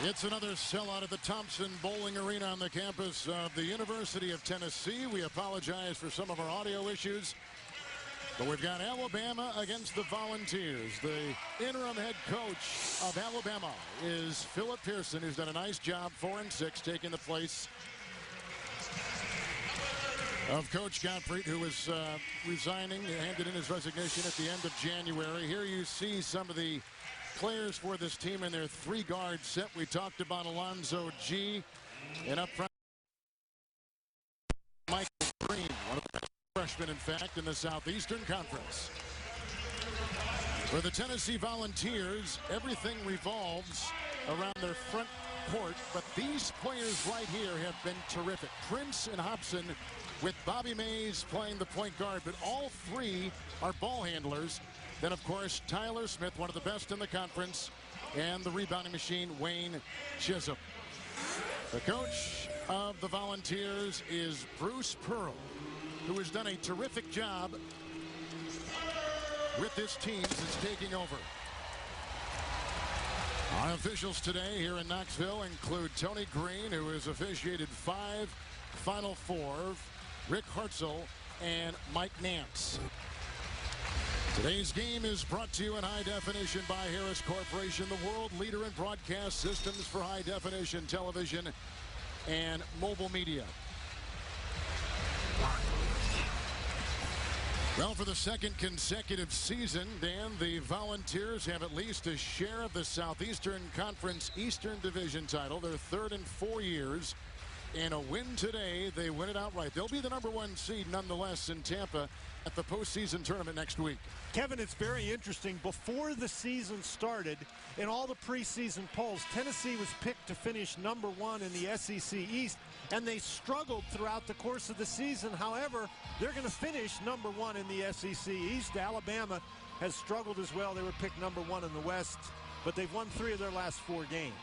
It's another sellout at the Thompson Bowling Arena on the campus of the University of Tennessee. We apologize for some of our audio issues, but we've got Alabama against the Volunteers. The interim head coach of Alabama is Philip Pearson, who's done a nice job, 4-6, taking the place of Coach Gottfried, who was resigning, handed in his resignation at the end of January. Here you see some of the players for this team in their three-guard set. We talked about Alonzo G. And up front, Michael Green, one of the best freshmen, in fact, in the Southeastern Conference. For the Tennessee Volunteers, everything revolves around their front court, but these players right here have been terrific. Prince and Hobson, with Bobby Mays playing the point guard, but all three are ball handlers. Then, of course, Tyler Smith, one of the best in the conference, and the rebounding machine, Wayne Chisholm. The coach of the Volunteers is Bruce Pearl, who has done a terrific job with this team since taking over. Our officials today here in Knoxville include Tony Green, who has officiated 5 Final Four, Rick Hartzell, and Mike Nance. Today's game is brought to you in high definition by Harris Corporation, the world leader in broadcast systems for high definition television and mobile media. Well, for the second consecutive season, Dan, the Volunteers have at least a share of the Southeastern Conference Eastern Division title. They're third in 4 years. And a win today, they win it outright. They'll be the #1 seed nonetheless in Tampa at the postseason tournament next week. Kevin, it's very interesting. Before the season started, in all the preseason polls, Tennessee was picked to finish #1 in the SEC East, and they struggled throughout the course of the season. However, they're going to finish #1 in the SEC East. Alabama has struggled as well. They were picked #1 in the West, but they've won 3 of their last 4 games.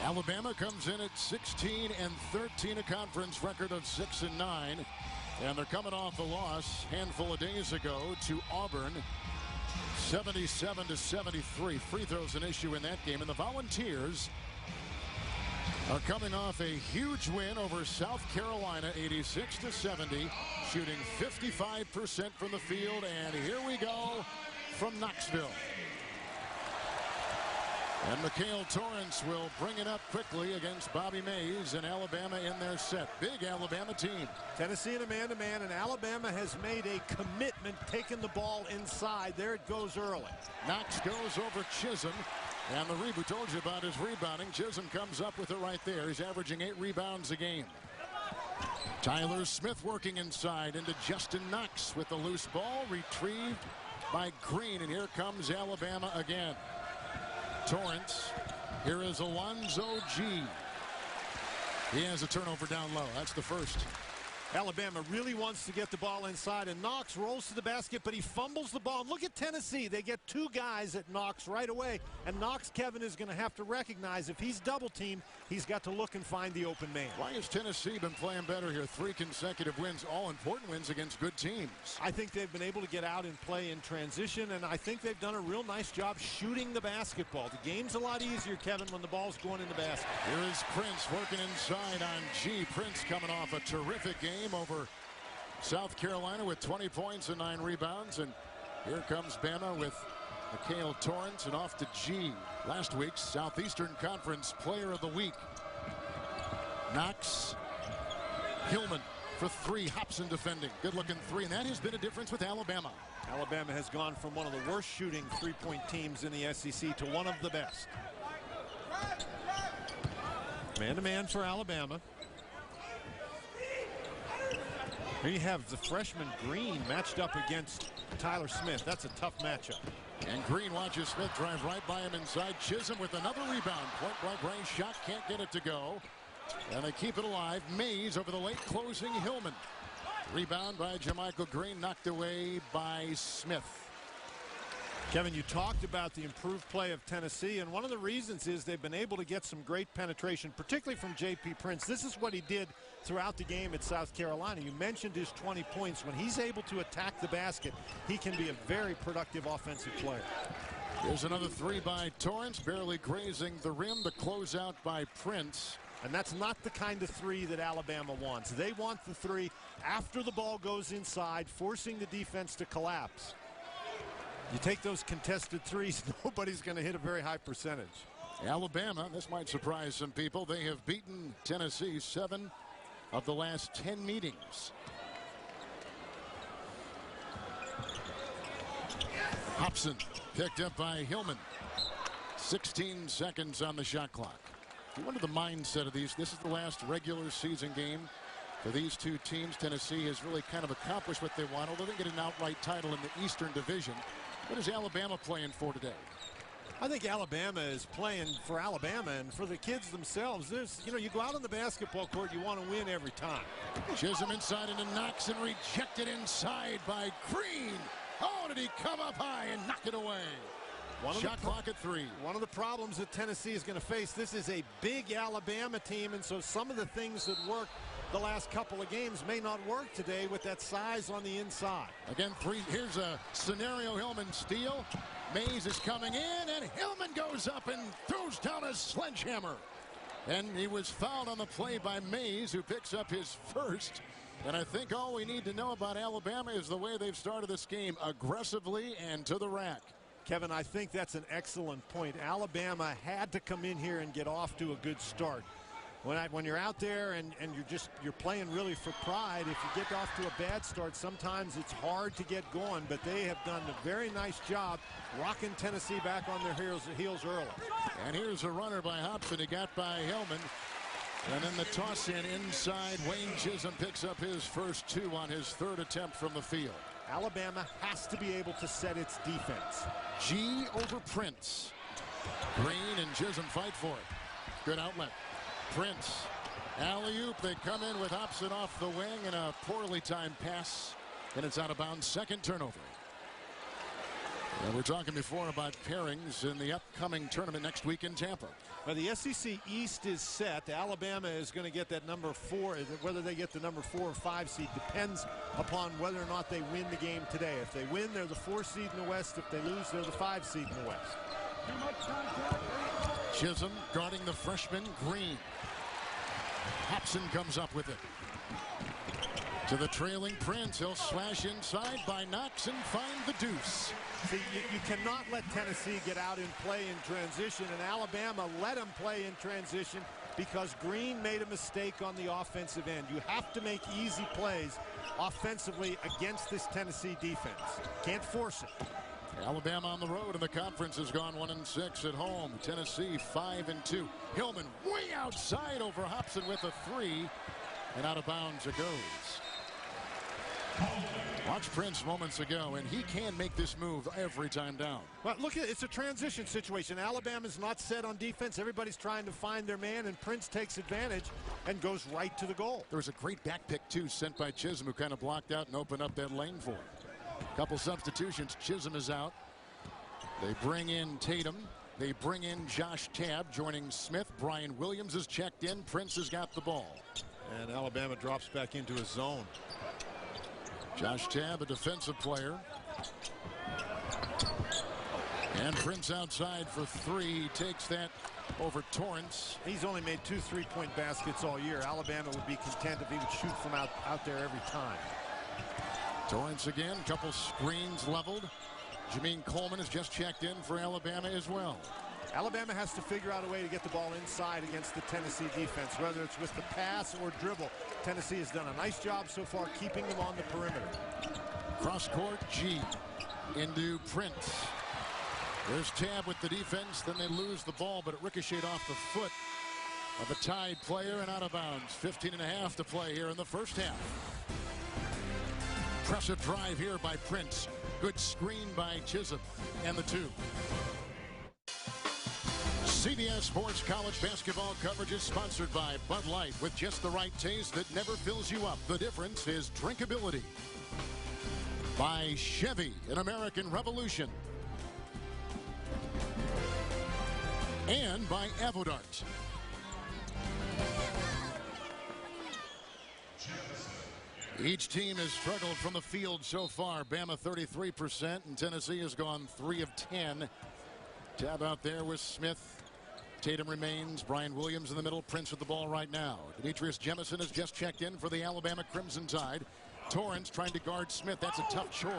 Alabama comes in at 16-13, a conference record of 6-9. And they're coming off a loss a handful of days ago to Auburn, 77-73. Free throws an issue in that game. And the Volunteers are coming off a huge win over South Carolina, 86-70, shooting 55% from the field. And here we go from Knoxville. And Mikhail Torrance will bring it up quickly against Bobby Mays and Alabama in their set. Big Alabama team. Tennessee in a man-to-man, and Alabama has made a commitment, taking the ball inside. There it goes early. Knox goes over Chisholm, and the we told you about his rebounding. Chisholm comes up with it right there. He's averaging 8 rebounds a game. Tyler Smith working inside into Justin Knox with the loose ball, retrieved by Green, and here comes Alabama again. Torrance. Here is Alonzo G. He has a turnover down low. That's the first. Alabama really wants to get the ball inside, and Knox rolls to the basket, but he fumbles the ball. And look at Tennessee. They get 2 guys at Knox right away, and Knox, Kevin, is going to have to recognize if he's double-teamed, he's got to look and find the open man. Why has Tennessee been playing better here? 3 consecutive wins, all important wins against good teams. I think they've been able to get out and play in transition, and I think they've done a real nice job shooting the basketball. The game's a lot easier, Kevin, when the ball's going in the basket. Here is Prince working inside on G. Prince coming off a terrific game over South Carolina with 20 points and 9 rebounds. And here comes Bama with Mikhail Torrance, and off to G. Last week's Southeastern Conference Player of the Week. Knox, Hillman for 3. Hobson defending. Good looking 3, and that has been a difference with Alabama. Alabama has gone from one of the worst shooting 3-point teams in the SEC to one of the best. Man-to-man for Alabama. Here you have the freshman Green matched up against Tyler Smith. That's a tough matchup. And Green watches Smith drive right by him inside. Chisholm with another rebound. Point-blank range shot, can't get it to go. And they keep it alive. Mays over the late closing Hillman. Rebound by Jermichael Green, knocked away by Smith. Kevin, you talked about the improved play of Tennessee, and one of the reasons is they've been able to get some great penetration, particularly from J.P. Prince. This is what he did throughout the game at South Carolina. You mentioned his 20 points. When he's able to attack the basket, he can be a very productive offensive player. Here's another three by Torrance, barely grazing the rim. The closeout by Prince. And that's not the kind of three that Alabama wants. They want the three after the ball goes inside, forcing the defense to collapse. You take those contested threes, nobody's going to hit a very high percentage. Alabama, this might surprise some people, they have beaten Tennessee 7 of the last 10 meetings. Hobson picked up by Hillman. 16 seconds on the shot clock. If you wonder the mindset of these, this is the last regular season game for these two teams. Tennessee has really kind of accomplished what they want, although they get an outright title in the Eastern Division. What is Alabama playing for today? I think Alabama is playing for Alabama and for the kids themselves. There's, you go out on the basketball court, you want to win every time. Chisholm inside into Knox and rejected inside by Green. Oh, did he come up high and knock it away? Shot clock at 3. One of the problems that Tennessee is going to face, this is a big Alabama team, and so some of the things that worked the last couple of games may not work today with that size on the inside. Again, 3. Here's a scenario. Hillman steal. Mays is coming in, and Hillman goes up and throws down a sledgehammer. And he was fouled on the play by Mays, who picks up his first. And I think all we need to know about Alabama is the way they've started this game, aggressively and to the rack. Kevin, I think that's an excellent point. Alabama had to come in here and get off to a good start. When you're out there and you're playing really for pride, if you get off to a bad start, sometimes it's hard to get going. But they have done a very nice job rocking Tennessee back on their heels early. And here's a runner by Hobson. He got by Hillman. And then the toss in inside. Wayne Chisholm picks up his first 2 on his 3rd attempt from the field. Alabama has to be able to set its defense. G over Prince. Green and Chisholm fight for it. Good outlet. Prince. Alley-oop. They come in with Hobson off the wing and a poorly timed pass. And it's out of bounds. Second turnover. And we're talking before about pairings in the upcoming tournament next week in Tampa. Well, the SEC East is set. Alabama is going to get that number 4. Whether they get the number 4 or 5 seed depends upon whether or not they win the game today. If they win, they're the 4 seed in the West. If they lose, they're the 5 seed in the West. Chisholm guarding the freshman Green. Hobson comes up with it. To the trailing Prince. He'll slash inside by Knox and find the deuce. See, you cannot let Tennessee get out and play in transition, and Alabama let them play in transition because Green made a mistake on the offensive end. You have to make easy plays offensively against this Tennessee defense. Can't force it. Alabama on the road, and the conference has gone 1-6 at home. Tennessee 5-2. Hillman way outside over Hobson with a 3, and out of bounds it goes. Watch Prince moments ago, and he can make this move every time down. Well, look, it's a transition situation. Alabama's not set on defense. Everybody's trying to find their man, and Prince takes advantage and goes right to the goal. There was a great back pick, too, sent by Chisholm, who kind of blocked out and opened up that lane for him. Couple substitutions. Chisholm is out. They bring in Tatum. They bring in Josh Tabb joining Smith. Brian Williams is checked in. Prince has got the ball. And Alabama drops back into his zone. Josh Tabb, a defensive player. And Prince outside for 3. He takes that over Torrance. He's only made 2 3-point baskets all year. Alabama would be content if he would shoot from out there every time. Torrance again, couple screens leveled. Jameen Coleman has just checked in for Alabama as well. Alabama has to figure out a way to get the ball inside against the Tennessee defense, whether it's with the pass or dribble. Tennessee has done a nice job so far keeping them on the perimeter. Cross court, G into Prince. There's Tabb with the defense. Then they lose the ball, but it ricocheted off the foot of a tied player and out of bounds. 15.5 to play here in the first half. Impressive drive here by Prince. Good screen by Chisholm and the 2. CBS Sports College Basketball coverage is sponsored by Bud Light, with just the right taste that never fills you up. The difference is drinkability. By Chevy, an American Revolution. And by Avodart. Each team has struggled from the field so far. Bama 33%, and Tennessee has gone 3 of 10 Tab out there with Smith. Tatum remains. Brian Williams in the middle. Prince with the ball right now. Demetrius Jemison has just checked in for the Alabama Crimson Tide. Torrance trying to guard Smith. That's a tough chore.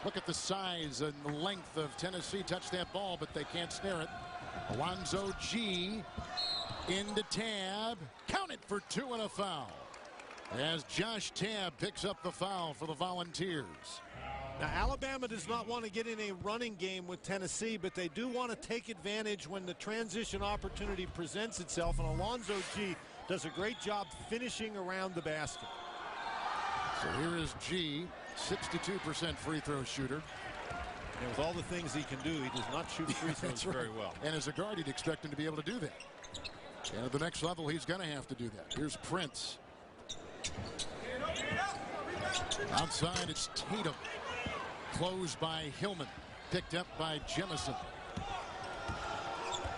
Look at the size and the length of Tennessee. Touch that ball, but they can't snare it. Alonzo G into Tab. Count it for 2 and a foul. As Josh Tab picks up the foul for the Volunteers. Now, Alabama does not want to get in a running game with Tennessee, but they do want to take advantage when the transition opportunity presents itself, and Alonzo G does a great job finishing around the basket. So here is G, 62% free throw shooter. And with all the things he can do, he does not shoot free throws very well. And as a guard, you'd expect him to be able to do that. And at the next level, he's going to have to do that. Here's Prince. Outside, it's Tatum. Closed by Hillman. Picked up by Jemison.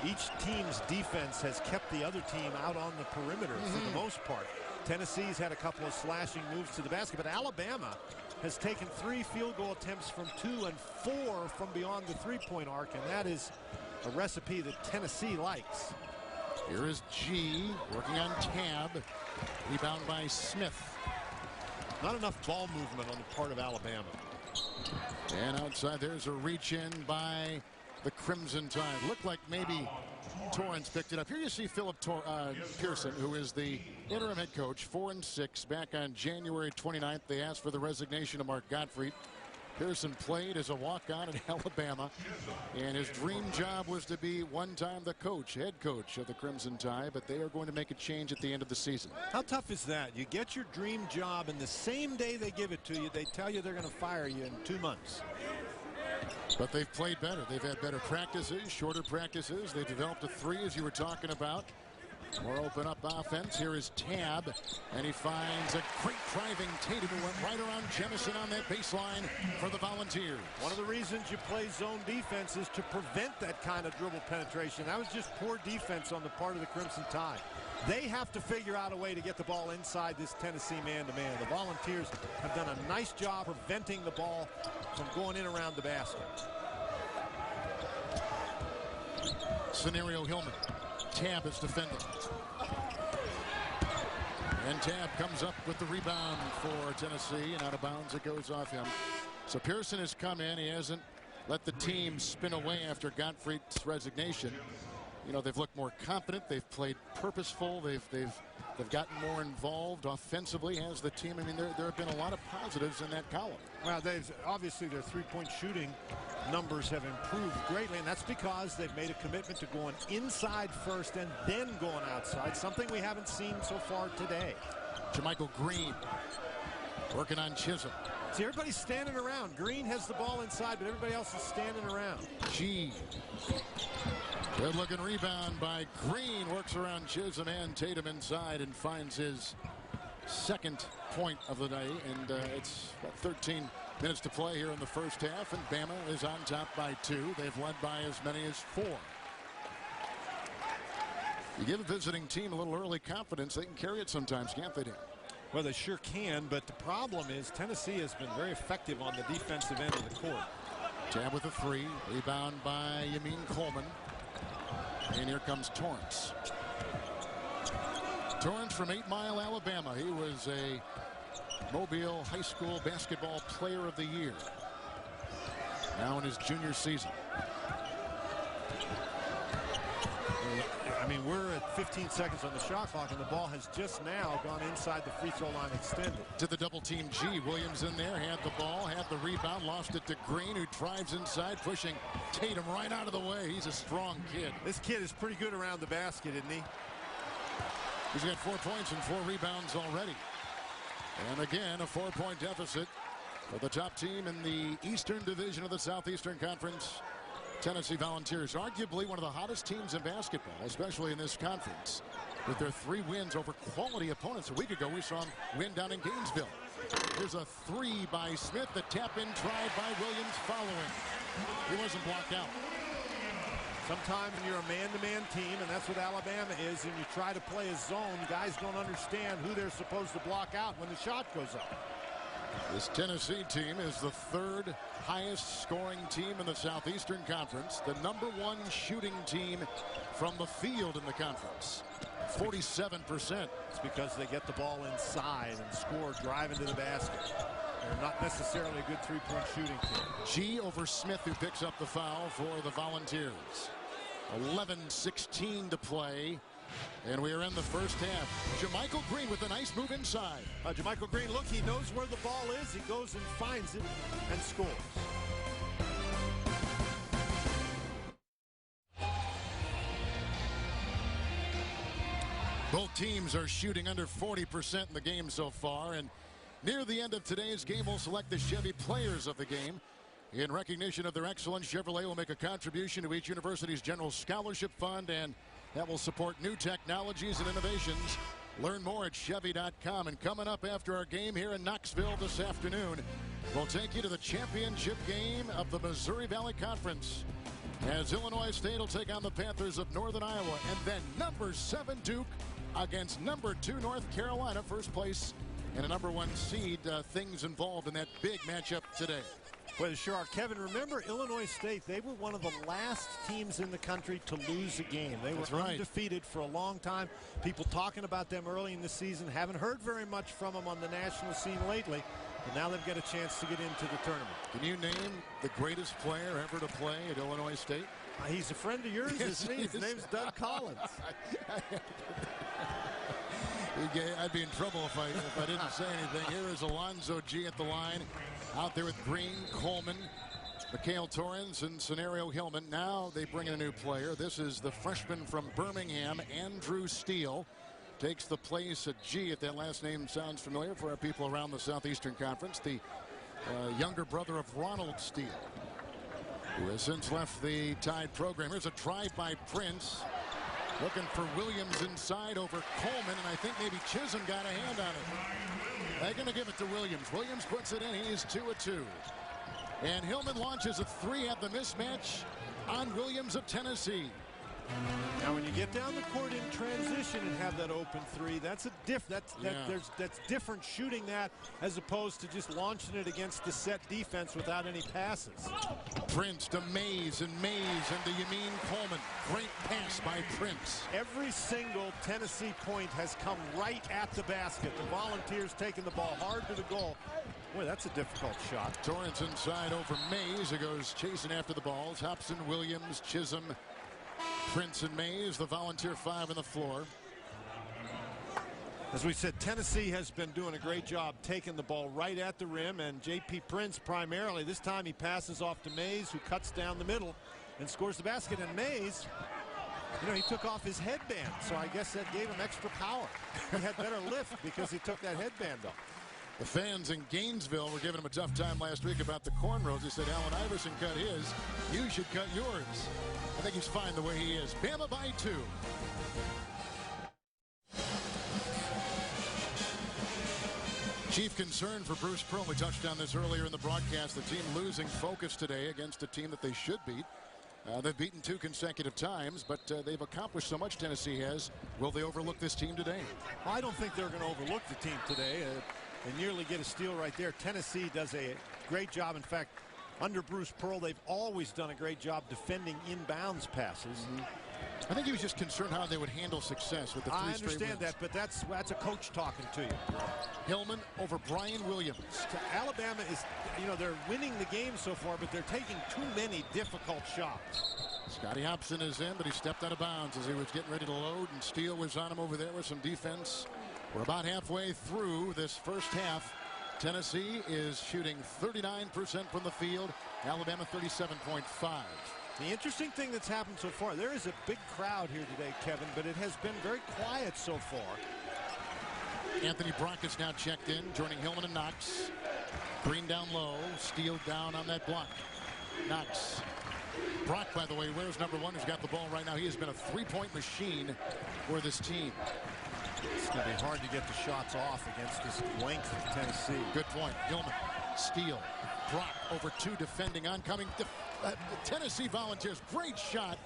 Each team's defense has kept the other team out on the perimeter for the most part. Tennessee's had a couple of slashing moves to the basket, but Alabama has taken 3 field goal attempts from 2 and 4 from beyond the three-point arc, and that is a recipe that Tennessee likes. Here is G working on Tab. Rebound by Smith. Not enough ball movement on the part of Alabama. And outside there's a reach in by the Crimson Tide. Looked like maybe Torrance picked it up. Here you see Philip Pearson, who is the interim head coach, 4-6. Back on January 29th, they asked for the resignation of Mark Gottfried. Pearson played as a walk-on at Alabama, and his dream job was to be one time the head coach of the Crimson Tide, but they are going to make a change at the end of the season. How tough is that? You get your dream job, and the same day they give it to you, they tell you they're going to fire you in 2 months. But they've played better. They've had better practices, shorter practices. They've developed a 3, as you were talking about. More open up offense. Here is Tab, and he finds a great driving Tatum who went right around Jemison on that baseline for the Volunteers. One of the reasons you play zone defense is to prevent that kind of dribble penetration. That was just poor defense on the part of the Crimson Tide. They have to figure out a way to get the ball inside this Tennessee man-to-man. The Volunteers have done a nice job preventing the ball from going in around the basket. Scenario Hillman. Tab is defending. And Tab comes up with the rebound for Tennessee, and out of bounds it goes off him. So Pearson has come in. He hasn't let the team spin away after Gottfried's resignation. You know, they've looked more confident. They've played purposeful. They've gotten more involved offensively as the team. I mean, there have been a lot of positives in that column. Well, obviously their three-point shooting numbers have improved greatly, and that's because they've made a commitment to going inside first and then going outside, something we haven't seen so far today. JaMychal Green working on Chisholm. See, everybody's standing around. Green has the ball inside, but everybody else is standing around. G. Good looking rebound by Green. Works around Chisholm and Tatum inside and finds his second point of the day. And it's about 13 minutes to play here in the first half. And Bama is on top by 2. They've led by as many as 4. You give a visiting team a little early confidence, they can carry it sometimes, can't they, Dan? Well, they sure can, but the problem is Tennessee has been very effective on the defensive end of the court. Tab with a 3. Rebound by Yamin Coleman. And here comes Torrance. Torrance from 8 Mile, Alabama. He was a Mobile High School Basketball Player of the Year. Now in his junior season. I mean, we're at 15 seconds on the shot clock, and the ball has just now gone inside the free throw line extended. To the double team G. Williams in there, had the ball, had the rebound, lost it to Green, who drives inside, pushing Tatum right out of the way. He's a strong kid. This kid is pretty good around the basket, isn't he? He's got 4 points and 4 rebounds already. And again, a 4-point deficit for the top team in the Eastern Division of the Southeastern Conference. Tennessee Volunteers, arguably one of the hottest teams in basketball, especially in this conference, with their 3 wins over quality opponents. A week ago, we saw them win down in Gainesville. Here's a 3 by Smith. The tap-in try by Williams following. He wasn't blocked out. Sometimes when you're a man-to-man team, and that's what Alabama is, and you try to play a zone, guys don't understand who they're supposed to block out when the shot goes up. This Tennessee team is the third highest scoring team in the Southeastern Conference, the #1 shooting team from the field in the conference. 47%. It's because they get the ball inside and score driving to the basket. They're not necessarily a good three-point shooting team. G over Smith, who picks up the foul for the Volunteers. 11:16 to play. And we are in the first half. JaMychal Green with a nice move inside. JaMychal Green, look, he knows where the ball is. He goes and finds it and scores. Both teams are shooting under 40% in the game so far. And near the end of today's game, we'll select the Chevy players of the game. In recognition of their excellence, Chevrolet will make a contribution to each university's general scholarship fund, and that will support new technologies and innovations. Learn more at Chevy.com. And coming up after our game here in Knoxville this afternoon, we'll take you to the championship game of the Missouri Valley Conference, as Illinois State will take on the Panthers of Northern Iowa. And then #7 Duke against #2 North Carolina, first place and a #1 seed. Things involved in that big matchup today. Well, sure are. Kevin, remember Illinois State, they were one of the last teams in the country to lose a game. They were undefeated for a long time. People talking about them early in the season. Haven't heard very much from them on the national scene lately. But now they've got a chance to get into the tournament. Can you name the greatest player ever to play at Illinois State? He's a friend of yours, isn't he? His name's Doug Collins. I'd be in trouble if I didn't say anything. Here is Alonzo G at the line. Out there with Green, Coleman, Mikhail Torrens, and Scenario Hillman. Now they bring in a new player. This is the freshman from Birmingham, Andrew Steele. Takes the place at G, if that last name sounds familiar for our people around the Southeastern Conference. The younger brother of Ronald Steele, who has since left the Tide program. Here's a drive by Prince. Looking for Williams inside over Coleman, and I think maybe Chisholm got a hand on it. They're going to give it to Williams. Williams puts it in. He is 2 of 2. And Hillman launches a 3 at the mismatch on Williams of Tennessee. Now, when you get down the court in transition and have that open 3, that's a that's different shooting that as opposed to just launching it against the set defense without any passes. Prince to Mays, and Mays into Yamin Coleman. Great pass by Prince. Every single Tennessee point has come right at the basket. The Volunteers taking the ball hard to the goal. Boy, that's a difficult shot. Torrance inside over Mays, who goes chasing after the balls. Hobson, Williams, Chisholm, Prince, and Mays, the Volunteer 5 on the floor. As we said, Tennessee has been doing a great job taking the ball right at the rim, and J.P. Prince primarily. This time he passes off to Mays, who cuts down the middle and scores the basket. And Mays, you know, he took off his headband, so I guess that gave him extra power. He had better lift because he took that headband off. The fans in Gainesville were giving him a tough time last week about the cornrows. They said Allen Iverson cut his. You should cut yours. I think he's fine the way he is. Bama by 2. Chief concern for Bruce Pearl. We touched on this earlier in the broadcast. The team losing focus today against a team that they should beat. They've beaten 2 consecutive times, but they've accomplished so much, Tennessee has. Will they overlook this team today? Well, I don't think they're going to overlook the team today. They nearly get a steal right there. Tennessee does a great job. In fact, under Bruce Pearl, they've always done a great job defending inbounds passes. I think he was just concerned how they would handle success with the 3 straight wins. I understand that, but that's a coach talking to you. Hillman over Brian Williams. Alabama is, you know, they're winning the game so far, but they're taking too many difficult shots. Scotty Hobson is in, but he stepped out of bounds as he was getting ready to load, and Steele was on him over there with some defense. We're about halfway through this first half. Tennessee is shooting 39% from the field. Alabama 37.5. The interesting thing that's happened so far, there is a big crowd here today, Kevin, but it has been very quiet so far. Anthony Brock is now checked in, joining Hillman and Knox. Green down low, Steele down on that block. Knox. Brock, by the way, where's #1 who's got the ball right now? He has been a 3-point machine for this team. It's going to be hard to get the shots off against this length of Tennessee. Good point. Hillman, Steele, Brock over 2 defending oncoming. Tennessee Volunteers, great shot.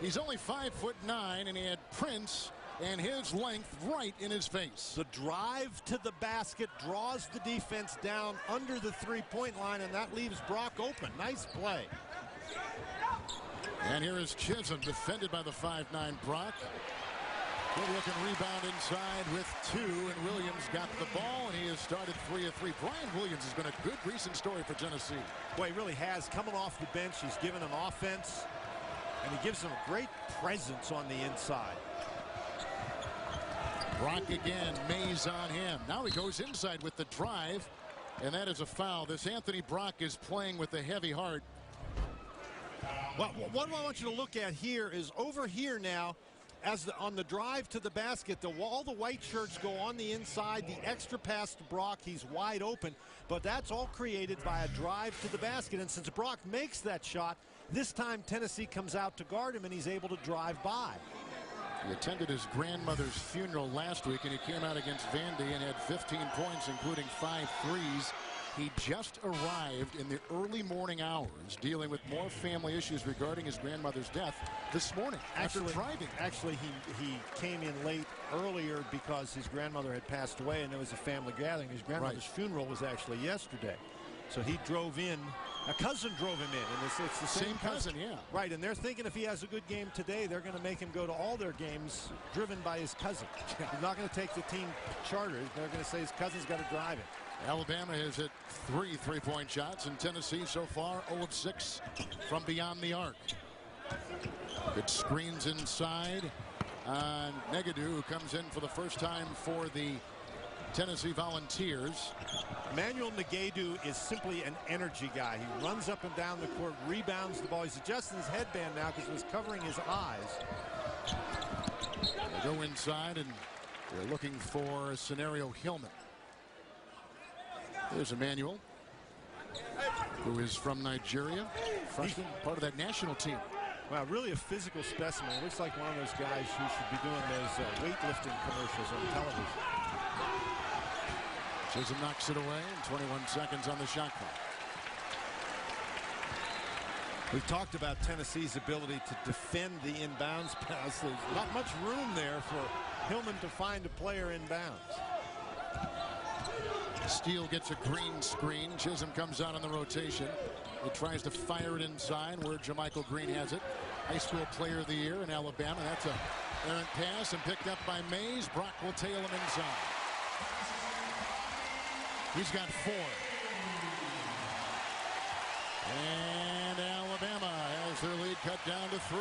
He's only 5'9", and he had Prince and his length right in his face. The drive to the basket draws the defense down under the three-point line, and that leaves Brock open. Nice play. And here is Chisholm, defended by the 5'9" Brock. Good-looking rebound inside with 2, and Williams got the ball, and he has started 3 of 3. Brian Williams has been a good recent story for Tennessee. Boy, he really has. Coming off the bench, he's given them offense, and he gives them a great presence on the inside. Brock again, Mays on him. Now he goes inside with the drive, and that is a foul. This Anthony Brock is playing with a heavy heart. Well, what I want you to look at here is over here now, on the drive to the basket, all the white shirts go on the inside. The extra pass to Brock, he's wide open, but that's all created by a drive to the basket. And since Brock makes that shot, this time Tennessee comes out to guard him, and he's able to drive by. He attended his grandmother's funeral last week, and he came out against Vandy and had 15 points, including 5 threes. He just arrived in the early morning hours, dealing with more family issues regarding his grandmother's death this morning after driving. Actually, he came in late earlier because his grandmother had passed away, and there was a family gathering. His grandmother's funeral was actually yesterday. So he drove in. A cousin drove him in, and it's the same cousin. Yeah. Right, and they're thinking if he has a good game today, they're going to make him go to all their games driven by his cousin. They're not going to take the team charters. They're going to say his cousin's got to drive it. Alabama has hit 3 3-point shots, and Tennessee so far 0 of 6 from beyond the arc. Good screens inside on Negadu, who comes in for the first time for the Tennessee Volunteers. Emmanuel Negadu is simply an energy guy. He runs up and down the court, rebounds the ball. He's adjusting his headband now because it was covering his eyes. They go inside, and they're looking for Scenario Hillman. There's Emmanuel, who is from Nigeria, freshman, part of that national team. Wow, really a physical specimen. Looks like one of those guys who should be doing those weightlifting commercials on television. Chisholm knocks it away, and 21 seconds on the shot clock. We've talked about Tennessee's ability to defend the inbounds pass. There's not much room there for Hillman to find a player inbounds. Steele gets a green screen. Chisholm comes out on the rotation. He tries to fire it inside where Jermichael Green has it. High school player of the year in Alabama. That's a errant pass and picked up by Mays. Brock will tail him inside. He's got 4. And Alabama has their lead cut down to 3.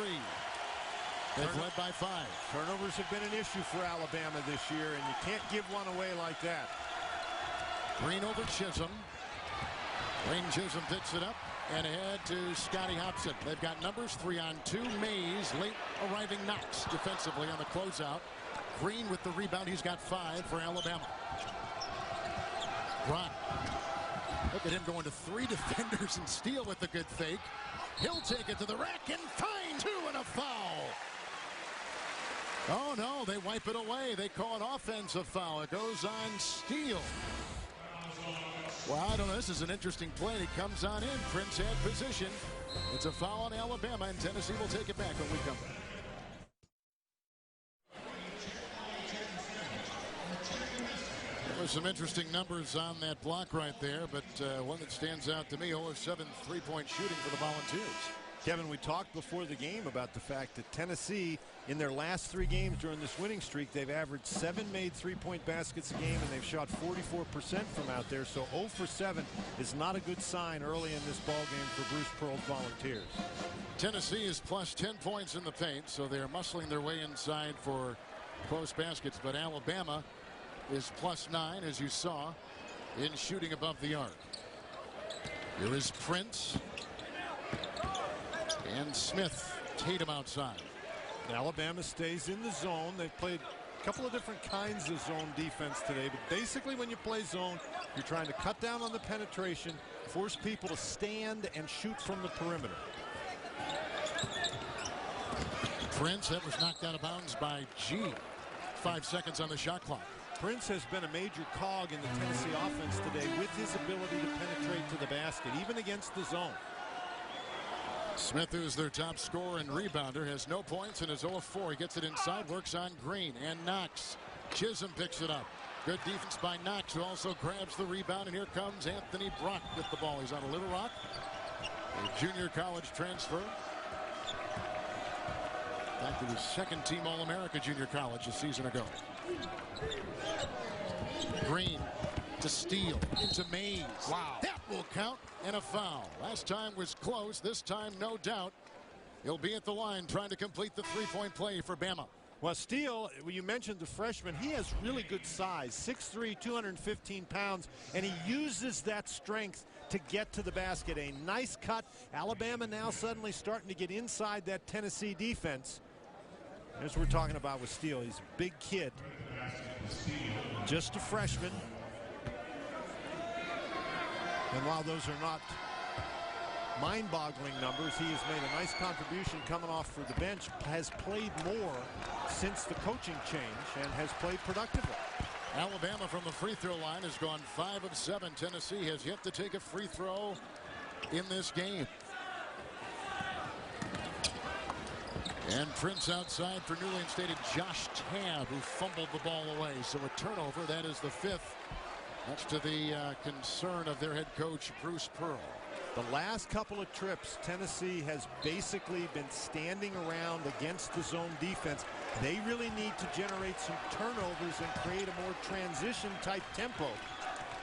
They've led by 5. Turnovers have been an issue for Alabama this year, and you can't give one away like that. Green over Chisholm. Wayne Chisholm picks it up and ahead to Scotty Hobson. They've got numbers 3 on 2. Mays, late arriving Knox defensively on the closeout. Green with the rebound. He's got 5 for Alabama. Brock. Look at him going to 3 defenders, and Steele with the good fake. He'll take it to the rack and find 2 and a foul. Oh no, they wipe it away. They call an offensive foul. It goes on Steele. Well, I don't know. This is an interesting play. He comes on in. Prince had position. It's a foul on Alabama, and Tennessee will take it back when we come back. There were some interesting numbers on that block right there, but one that stands out to me, 0 of 7 3-point shooting for the Volunteers. Kevin, we talked before the game about the fact that Tennessee, in their last 3 games during this winning streak, they've averaged 7 made 3-point baskets a game, and they've shot 44% from out there. So 0 for 7 is not a good sign early in this ball game for Bruce Pearl's Volunteers. Tennessee is plus 10 points in the paint, so they're muscling their way inside for close baskets. But Alabama is plus 9, as you saw, in shooting above the arc. Here is Prince. And Smith, Tatum outside. Alabama stays in the zone. They've played a couple of different kinds of zone defense today, but basically when you play zone, you're trying to cut down on the penetration, force people to stand and shoot from the perimeter. Prince, that was knocked out of bounds by G. 5 seconds on the shot clock. Prince has been a major cog in the Tennessee offense today with his ability to penetrate to the basket, even against the zone. Smith, who's their top scorer and rebounder, has no points and is 0 of 4. He gets it inside, works on Green and Knox. Chisholm picks it up. Good defense by Knox, who also grabs the rebound. And here comes Anthony Brock with the ball. He's out of Little Rock, a junior college transfer. In fact, he was second-team All-America junior college a season ago. Green to Steele, into Mays. Wow. That will count, and a foul. Last time was close. This time, no doubt, he'll be at the line trying to complete the three-point play for Bama. Well, Steele, you mentioned the freshman. He has really good size, 6'3", 215 pounds, and he uses that strength to get to the basket. A nice cut. Alabama now suddenly starting to get inside that Tennessee defense. As we're talking about with Steele, he's a big kid, just a freshman. And while those are not mind-boggling numbers, he has made a nice contribution coming off for the bench, has played more since the coaching change, and has played productively. Alabama from the free throw line has gone 5 of 7. Tennessee has yet to take a free throw in this game. And Prince outside for newly instated Josh Tabb, who fumbled the ball away. So a turnover, that is the 5th. Much to the concern of their head coach, Bruce Pearl. The last couple of trips, Tennessee has basically been standing around against the zone defense. They really need to generate some turnovers and create a more transition type tempo.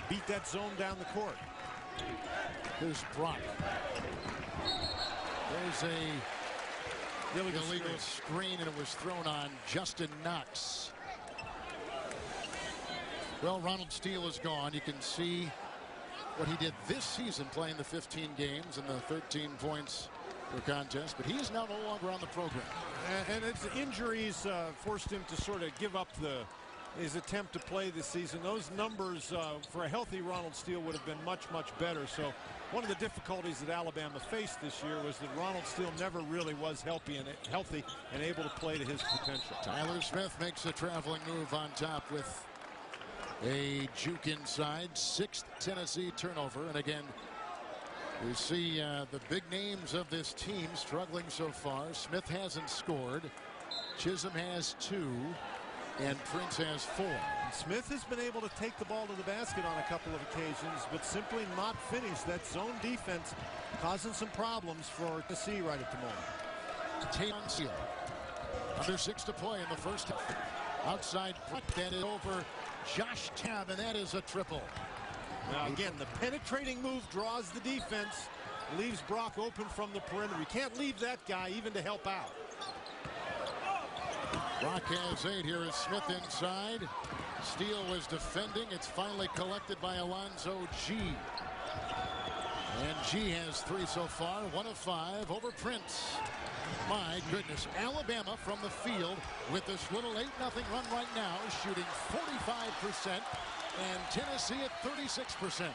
Beat that zone down the court. Here's Brock. There's a illegal screen, and it was thrown on Justin Knox. Well, Ronald Steele is gone. You can see what he did this season, playing the 15 games and the 13 points per contest, but he is now no longer on the program. And its injuries forced him to sort of give up his attempt to play this season. Those numbers for a healthy Ronald Steele would have been much, much better. So one of the difficulties that Alabama faced this year was that Ronald Steele never really was healthy and able to play to his potential. Tyler Smith makes a traveling move on top with a juke inside. 6th Tennessee turnover. And again, you see the big names of this team struggling so far. Smith hasn't scored. Chisholm has 2. And Prince has 4. And Smith has been able to take the ball to the basket on a couple of occasions, but simply not finish. That zone defense causing some problems for Tennessee right at the moment. Taylor Steele. Under 6 to play in the first half. Outside, that is over Josh Tabb, and that is a triple. Now again, the penetrating move draws the defense, leaves Brock open from the perimeter. You can't leave that guy even to help out. Brock has 8. Here is Smith inside. Steele was defending. It's finally collected by Alonzo G. And G has 3 so far. 1 of 5 over Prince. My goodness, Alabama from the field with this little 8-0 run right now is shooting 45%, and Tennessee at 36%.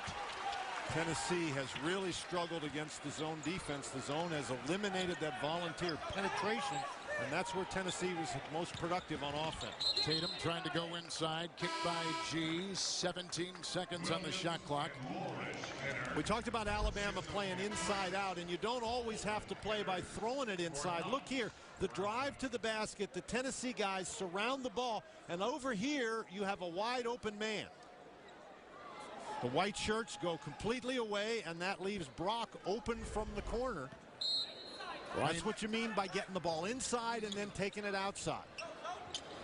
Tennessee has really struggled against the zone defense. The zone has eliminated that volunteer penetration, and that's where Tennessee was most productive on offense. Tatum trying to go inside, kicked by G. 17 seconds on the shot clock. We talked about Alabama playing inside out, and you don't always have to play by throwing it inside. Look here, the drive to the basket, the Tennessee guys surround the ball, and over here you have a wide open man. The white shirts go completely away, and that leaves Brock open from the corner. That's what you mean by getting the ball inside and then taking it outside.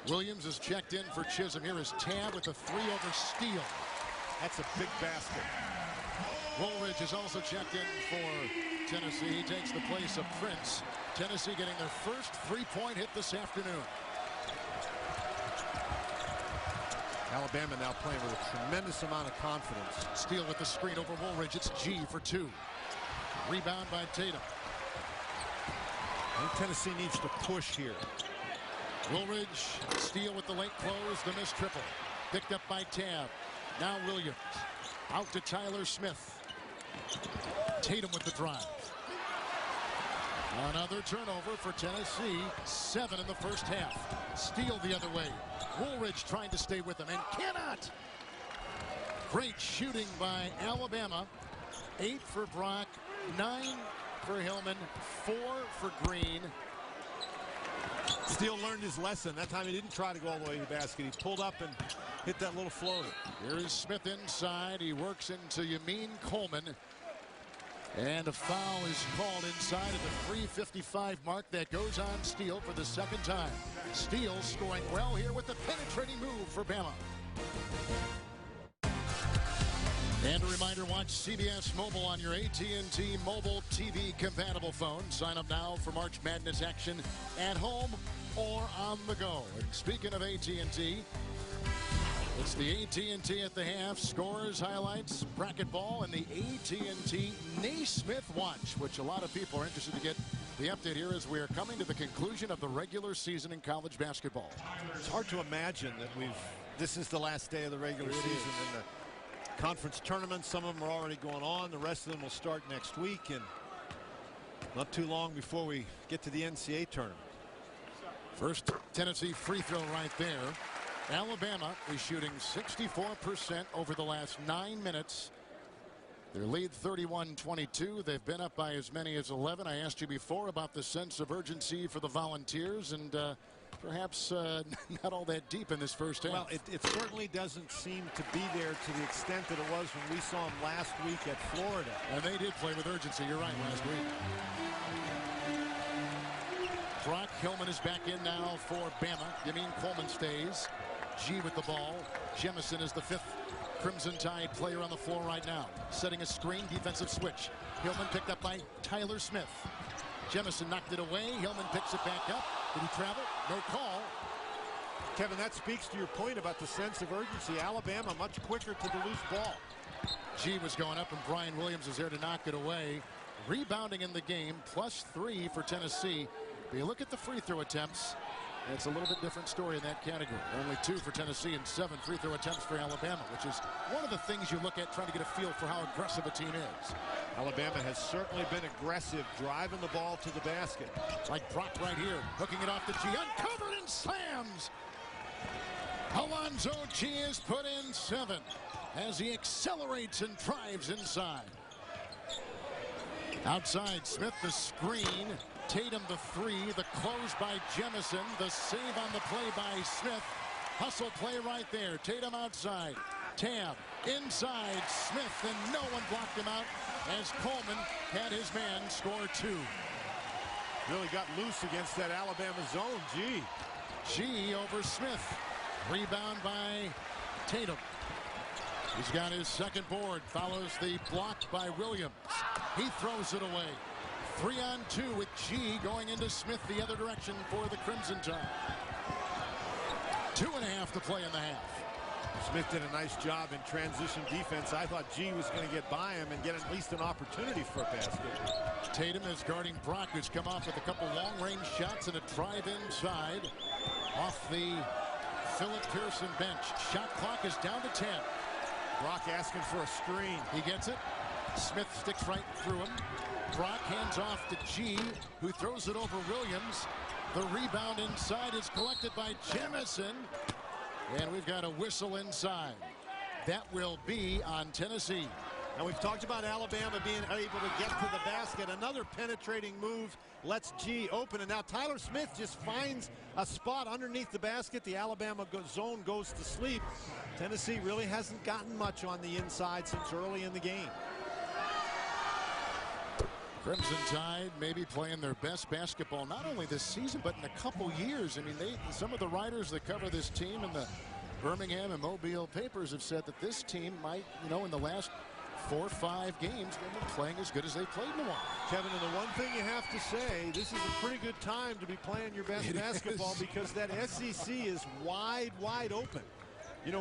Williams is checked in for Chisholm. Here is Tabb with a 3 over Steele. That's a big basket. Woolridge is also checked in for Tennessee. He takes the place of Prince. Tennessee getting their first 3-point hit this afternoon. Alabama now playing with a tremendous amount of confidence. Steele with the screen over Woolridge. It's G for 2. Rebound by Tatum. I think Tennessee needs to push here. Woolridge, Steele with the late close, the missed triple. Picked up by Tabb. Now Williams. Out to Tyler Smith. Tatum with the drive. Another turnover for Tennessee. 7 in the first half. Steele the other way. Woolridge trying to stay with him and cannot. Great shooting by Alabama. 8 for Brock, 9 for Hillman, 4 for Green. Steele learned his lesson. That time he didn't try to go all the way to the basket. He pulled up and hit that little floater. Here's Smith inside. He works into Yameen Coleman. And a foul is called inside at the 3:55 mark. That goes on Steele for the second time. Steele scoring well here with the penetrating move for Bama. And a reminder, watch CBS Mobile on your AT&T mobile TV compatible phone. Sign up now for March Madness action at home or on the go. And speaking of AT&T, it's the AT&T at the half, scores, highlights, bracket ball, and the AT&T Naismith watch, which a lot of people are interested to get the update here as we are coming to the conclusion of the regular season in college basketball. It's hard to imagine that this is the last day of the regular season in the conference tournament. Some of them are already going on. The rest of them will start next week, and not too long before we get to the NCAA tournament. First Tennessee free throw right there. Alabama is shooting 64% over the last 9 minutes. Their lead 31-22. They've been up by as many as 11. I asked you before about the sense of urgency for the Volunteers, and perhaps not all that deep in this first half. Well, it certainly doesn't seem to be there to the extent that it was when we saw them last week at Florida. And they did play with urgency. You're right, last week. Brock Hillman is back in now for Bama. Yameen Coleman stays. G with the ball. Jemison is the 5th Crimson Tide player on the floor right now. Setting a screen, defensive switch. Hillman picked up by Tyler Smith. Jemison knocked it away. Hillman picks it back up. Did he travel? No call. Kevin, that speaks to your point about the sense of urgency. Alabama much quicker to the loose ball. G was going up, and Brian Williams is there to knock it away. Rebounding in the game, +3 for Tennessee. But you look at the free throw attempts, it's a little bit different story in that category. Only 2 for Tennessee and 7 free throw attempts for Alabama, which is one of the things you look at trying to get a feel for how aggressive a team is. Alabama has certainly been aggressive, driving the ball to the basket. Like Brock right here, hooking it off to G, uncovered and slams. Alonzo G is put in 7 as he accelerates and drives inside. Outside, Smith the screen. Tatum the 3, the close by Jemison, the save on the play by Smith. Hustle play right there. Tatum outside. Tam inside. Smith, and no one blocked him out as Coleman had his man score 2. Really got loose against that Alabama zone. G over Smith. Rebound by Tatum. He's got his second board. Follows the block by Williams. He throws it away. 3-on-2 with G going into Smith the other direction for the Crimson Tide. 2.5 to play in the half. Smith did a nice job in transition defense. I thought G was going to get by him and get at least an opportunity for a basket. Tatum is guarding Brock, who's come off with a couple long-range shots and a drive inside off the Philip Pearson bench. Shot clock is down to 10. Brock asking for a screen. He gets it. Smith sticks right through him. Brock hands off to G, who throws it over Williams. The rebound inside is collected by Jemison. And we've got a whistle inside. That will be on Tennessee. Now we've talked about Alabama being able to get to the basket. Another penetrating move lets G open. And now Tyler Smith just finds a spot underneath the basket. The Alabama zone goes to sleep. Tennessee really hasn't gotten much on the inside since early in the game. Crimson Tide maybe playing their best basketball not only this season but in a couple years. I mean, some of the writers that cover this team in the Birmingham and Mobile papers have said that this team might, in the last 4 or 5 games, they've been playing as good as they played in a while. Kevin, and the one thing you have to say, this is a pretty good time to be playing your best basketball because that SEC is wide open.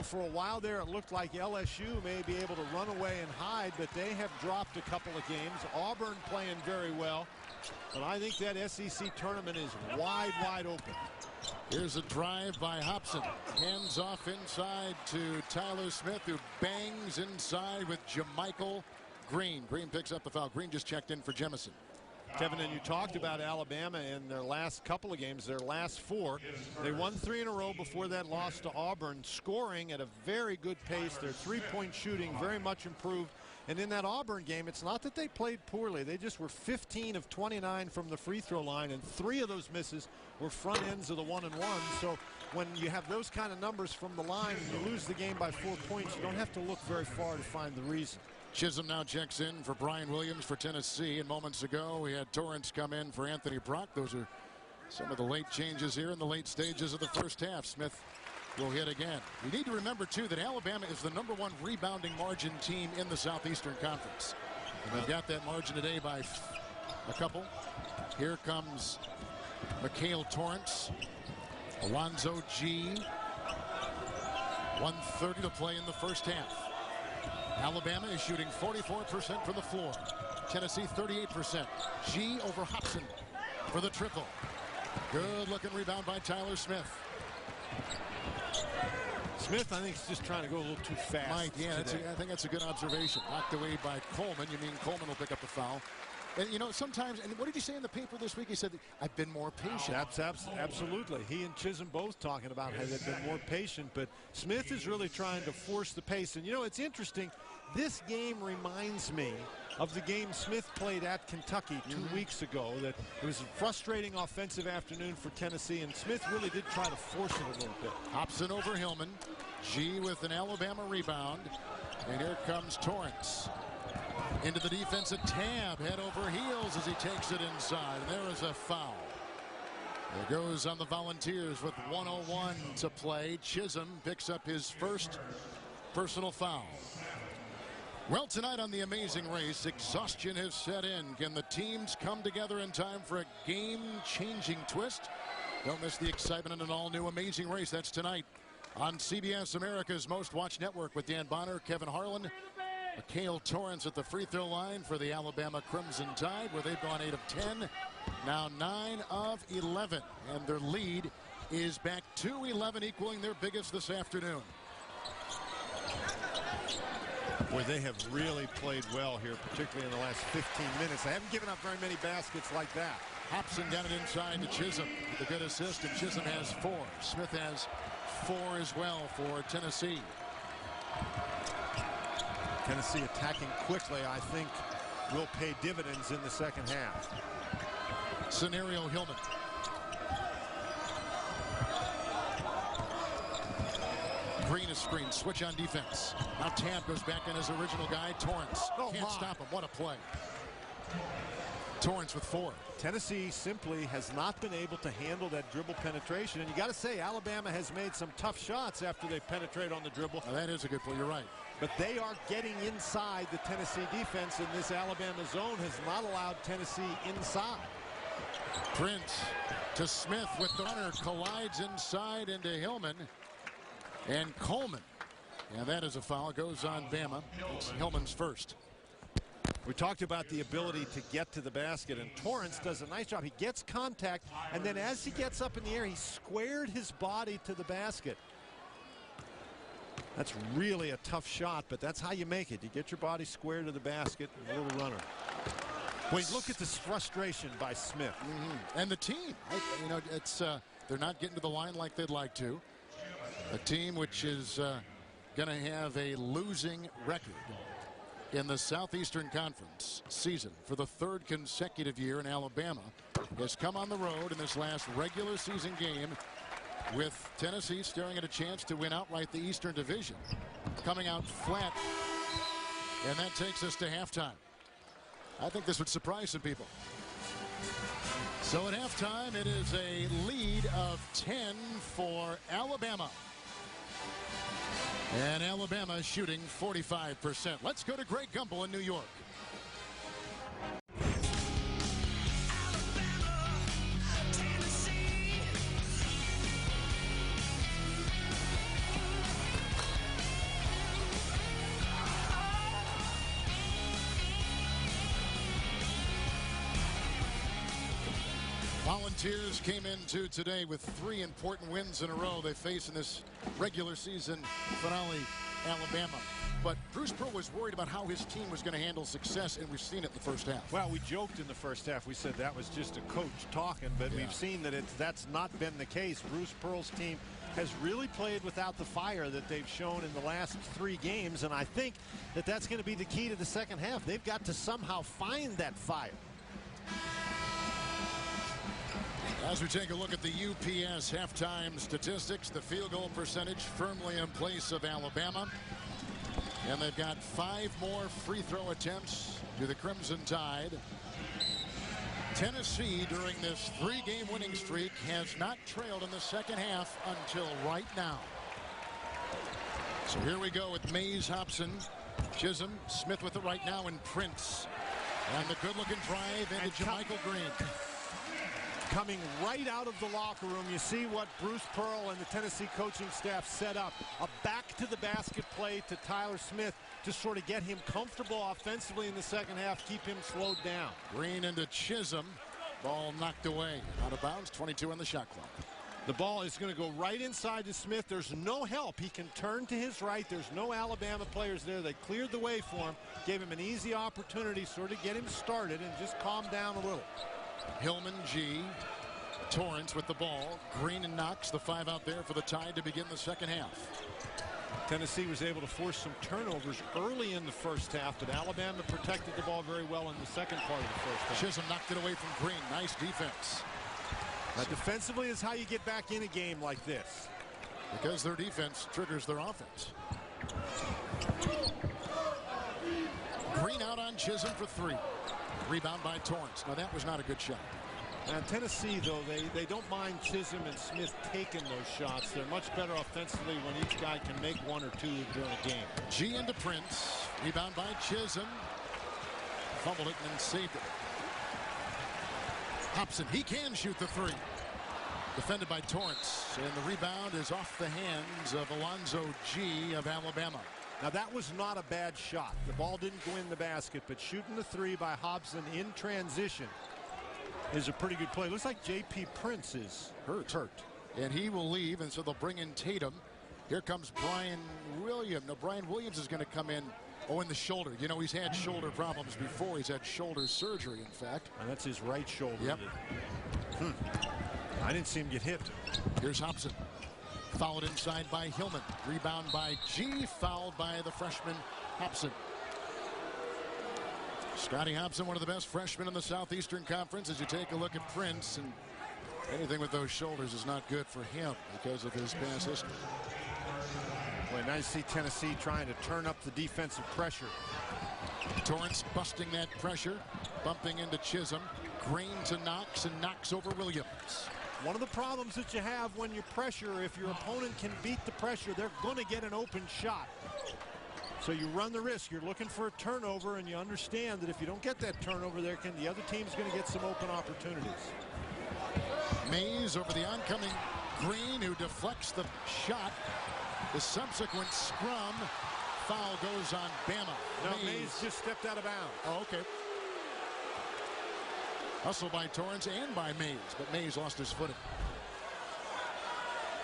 For a while there, it looked like LSU may be able to run away and hide, but they have dropped a couple of games. Auburn playing very well, but I think that SEC tournament is wide open. Here's a drive by Hobson. Hands off inside to Tyler Smith, who bangs inside with Jamichael Green. Green picks up the foul. Green just checked in for Jemison. Kevin, and you talked about Alabama in their last couple of games, their last 4. They won 3 in a row before that loss to Auburn, scoring at a very good pace. Their 3-point shooting very much improved. And in that Auburn game, it's not that they played poorly. They just were 15 of 29 from the free throw line, and 3 of those misses were front ends of the 1-and-1. So when you have those kind of numbers from the line and you lose the game by 4 points, you don't have to look very far to find the reason. Chisholm now checks in for Brian Williams for Tennessee. And moments ago, we had Torrance come in for Anthony Brock. Those are some of the late changes here in the late stages of the first half. Smith will hit again. We need to remember, too, that Alabama is the #1 rebounding margin team in the Southeastern Conference. And they've got that margin today by a couple. Here comes Mikhail Torrance. Alonzo G. 1:30 to play in the first half. Alabama is shooting 44% from the floor. Tennessee 38%. G over Hobson for the triple. Good looking rebound by Tyler Smith. Smith, I think, is just trying to go a little too fast. Yeah, I think that's a good observation. Knocked away by Coleman. You mean Coleman will pick up the foul. And, you know, sometimes, and what did he say in the paper this week? He said, I've been more patient. Absolutely. He and Chisholm both talking about how they've been more patient, but Smith is really trying to force the pace. And, you know, it's interesting. This game reminds me of the game Smith played at Kentucky 2 weeks ago. That it was a frustrating offensive afternoon for Tennessee, and Smith really did try to force it a little bit. Hobson over Hillman. G with an Alabama rebound. And here comes Torrance. Into the defensive tab, head over heels as he takes it inside. And there is a foul. It goes on the Volunteers with 1:01 to play. Chisholm picks up his first personal foul. Well, tonight on The Amazing Race, exhaustion has set in. Can the teams come together in time for a game-changing twist? Don't miss the excitement in an all-new Amazing Race. That's tonight on CBS America's Most Watched Network with Dan Bonner, Kevin Harlan, Mikhail Torrance at the free throw line for the Alabama Crimson Tide, where they've gone 8 of 10, now 9 of 11, and their lead is back to 11, equaling their biggest this afternoon. Boy, they have really played well here, particularly in the last 15 minutes. They haven't given up very many baskets like that. Hobson got it inside to Chisholm. The good assist, and Chisholm has 4. Smith has 4 as well for Tennessee. Tennessee attacking quickly, I think, will pay dividends in the second half. Scenario Hillman. Green is screen, switch on defense. Now Tab goes back in his original guy, Torrance. Can't stop him. What a play. Torrance with 4. Tennessee simply has not been able to handle that dribble penetration. And you got to say, Alabama has made some tough shots after they penetrate on the dribble. Now that is a good play. You're right. But they are getting inside the Tennessee defense, and this Alabama zone has not allowed Tennessee inside. Prince to Smith with the runner, collides inside into Hillman and Coleman. And that is a foul. Goes on Bama. It's Hillman's first. We talked about the ability to get to the basket, and Torrance does a nice job. He gets contact, and then as he gets up in the air, he squared his body to the basket. That's really a tough shot, but that's how you make it. You get your body square to the basket, and a little runner. Wait, look at this frustration by Smith. And the team, you know, it's they're not getting to the line like they'd like to. A team which is going to have a losing record in the Southeastern Conference season for the 3rd consecutive year in Alabama has come on the road in this last regular season game with Tennessee staring at a chance to win outright the Eastern Division, coming out flat, and that takes us to halftime. I think this would surprise some people. So at halftime, it is a lead of 10 for Alabama. And Alabama shooting 45%. Let's go to Greg Gumbel in New York. Volunteers came into today with 3 important wins in a row. They face in this regular season finale Alabama. But Bruce Pearl was worried about how his team was going to handle success, and we've seen it in the first half. Well, we joked in the first half. We said that was just a coach talking, but we've seen that that's not been the case. Bruce Pearl's team has really played without the fire that they've shown in the last 3 games, and I think that that's going to be the key to the second half. They've got to somehow find that fire. As we take a look at the UPS halftime statistics, the field goal percentage firmly in place of Alabama. And they've got 5 more free throw attempts to the Crimson Tide. Tennessee, during this 3-game winning streak, has not trailed in the second half until right now. So here we go with Mays, Hobson, Chisholm, Smith with it right now, and Prince. And the good-looking drive into Jermichael Green. Coming right out of the locker room, you see what Bruce Pearl and the Tennessee coaching staff set up. A back-to-the-basket play to Tyler Smith to sort of get him comfortable offensively in the second half, keep him slowed down. Green into Chisholm. Ball knocked away. Out of bounds, 22 on the shot clock. The ball is going to go right inside to Smith. There's no help. He can turn to his right. There's no Alabama players there. They cleared the way for him, gave him an easy opportunity sort of get him started and just calm down a little. Hillman, G. Torrance with the ball. Green and Knox, the 5 out there for the Tide to begin the second half. Tennessee was able to force some turnovers early in the first half, but Alabama protected the ball very well in the second part of the first half. Chisholm knocked it away from Green. Nice defense. Now, defensively is how you get back in a game like this. Because their defense triggers their offense. Green out on Chisholm for 3. Rebound by Torrance. Now that was not a good shot. Now Tennessee, though, they don't mind Chisholm and Smith taking those shots. They're much better offensively when each guy can make 1 or 2 during a game. G into Prince. Rebound by Chisholm. Fumbled it and then saved it. Hobson, he can shoot the 3. Defended by Torrance. And the rebound is off the hands of Alonzo G of Alabama. Now that was not a bad shot. The ball didn't go in the basket, but shooting the 3 by Hobson in transition is a pretty good play. Looks like J.P. Prince is hurt. And he will leave, and so they'll bring in Tatum. Here comes Brian Williams. Now Brian Williams is going to come in. Oh, in the shoulder. You know, he's had shoulder problems before. He's had shoulder surgery, in fact. And that's his right shoulder. Yep. I didn't see him get hit. Here's Hobson. Fouled inside by Hillman. Rebound by G. Fouled by the freshman Hobson. Scotty Hobson, one of the best freshmen in the Southeastern Conference. As you take a look at Prince, and anything with those shoulders is not good for him because of his past history. Boy, nice to see Tennessee trying to turn up the defensive pressure. Torrance busting that pressure, bumping into Chisholm. Green to Knox, and Knox over Williams. One of the problems that you have when you pressure, if your opponent can beat the pressure, they're going to get an open shot. So you run the risk. You're looking for a turnover, and you understand that if you don't get that turnover, the other team's going to get some open opportunities. Mays over the oncoming Green, who deflects the shot. The subsequent scrum. Foul goes on Bama. No, Mays just stepped out of bounds. Oh, okay. Hustle by Torrance and by Mays, but Mays lost his footing.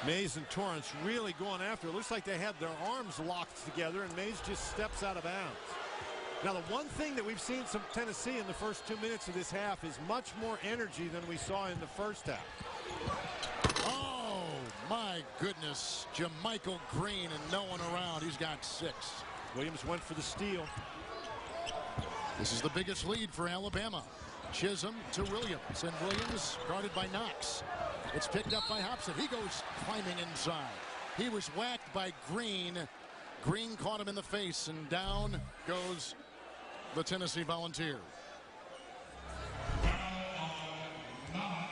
Mays and Torrance really going after it. Looks like they had their arms locked together, and Mays just steps out of bounds. Now, the one thing that we've seen from Tennessee in the first 2 minutes of this half is much more energy than we saw in the first half. Oh, my goodness. Jermichael Green and no one around. He's got 6. Williams went for the steal. This is the biggest lead for Alabama. Chisholm to Williams, and Williams guarded by Knox. It's picked up by Hobson. He goes climbing inside. He was whacked by Green. Green caught him in the face, and down goes the Tennessee Volunteers.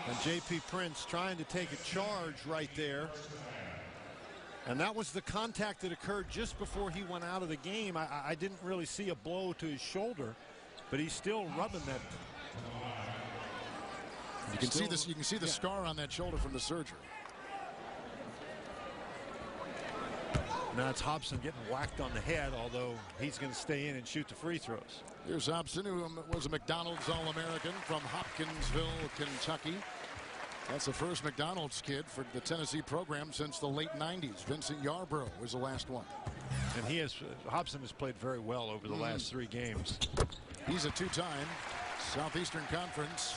And J.P. Prince trying to take a charge right there. And that was the contact that occurred just before he went out of the game. I didn't really see a blow to his shoulder, but he's still rubbing that. You can see this. You can see the scar on that shoulder from the surgery. Now it's Hobson getting whacked on the head, although he's going to stay in and shoot the free throws. Here's Hobson, who was a McDonald's All-American from Hopkinsville, Kentucky. That's the first McDonald's kid for the Tennessee program since the late 90s. Vincent Yarbrough was the last one. And Hobson has played very well over the last 3 games. He's a 2-time Southeastern Conference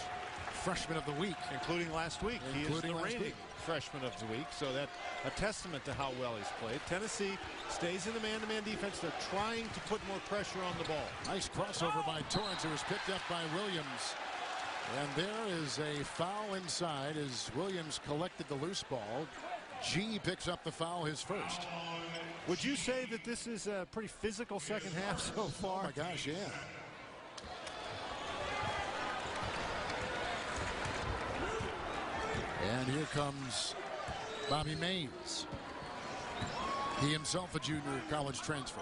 freshman of the week. Including last week. He is the reigning freshman of the week. So that's a testament to how well he's played. Tennessee stays in the man-to-man defense. They're trying to put more pressure on the ball. Nice crossover by Torrance, who was picked up by Williams. And there is a foul inside as Williams collected the loose ball. G picks up the foul, his first. Would you say that this is a pretty physical second half so far? Oh my gosh, yeah. And here comes Bobby Mays. He himself a junior college transfer.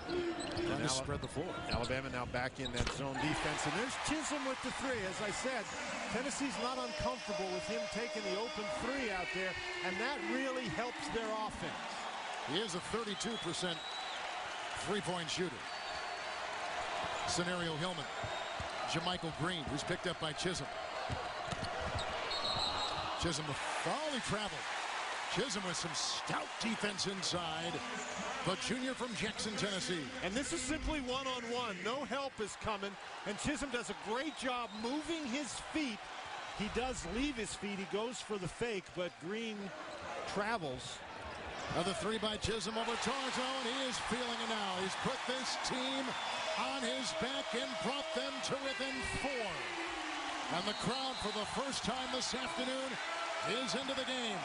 Trying to spread the floor. Alabama now back in that zone defense. And there's Chisholm with the three. As I said, Tennessee's not uncomfortable with him taking the open three out there. And that really helps their offense. He is a 32% three-point shooter. Scenario Hillman. Jamichael Green, who's picked up by Chisholm. Chisholm, he traveled. Chisholm with some stout defense inside. The junior from Jackson, Tennessee. And this is simply one-on-one. No help is coming. And Chisholm does a great job moving his feet. He does leave his feet. He goes for the fake, but Green travels. Another three by Chisholm over Torrance, and he is feeling it now. He's put this team on his back and brought them to within 4. And the crowd, for the first time this afternoon, is into the game.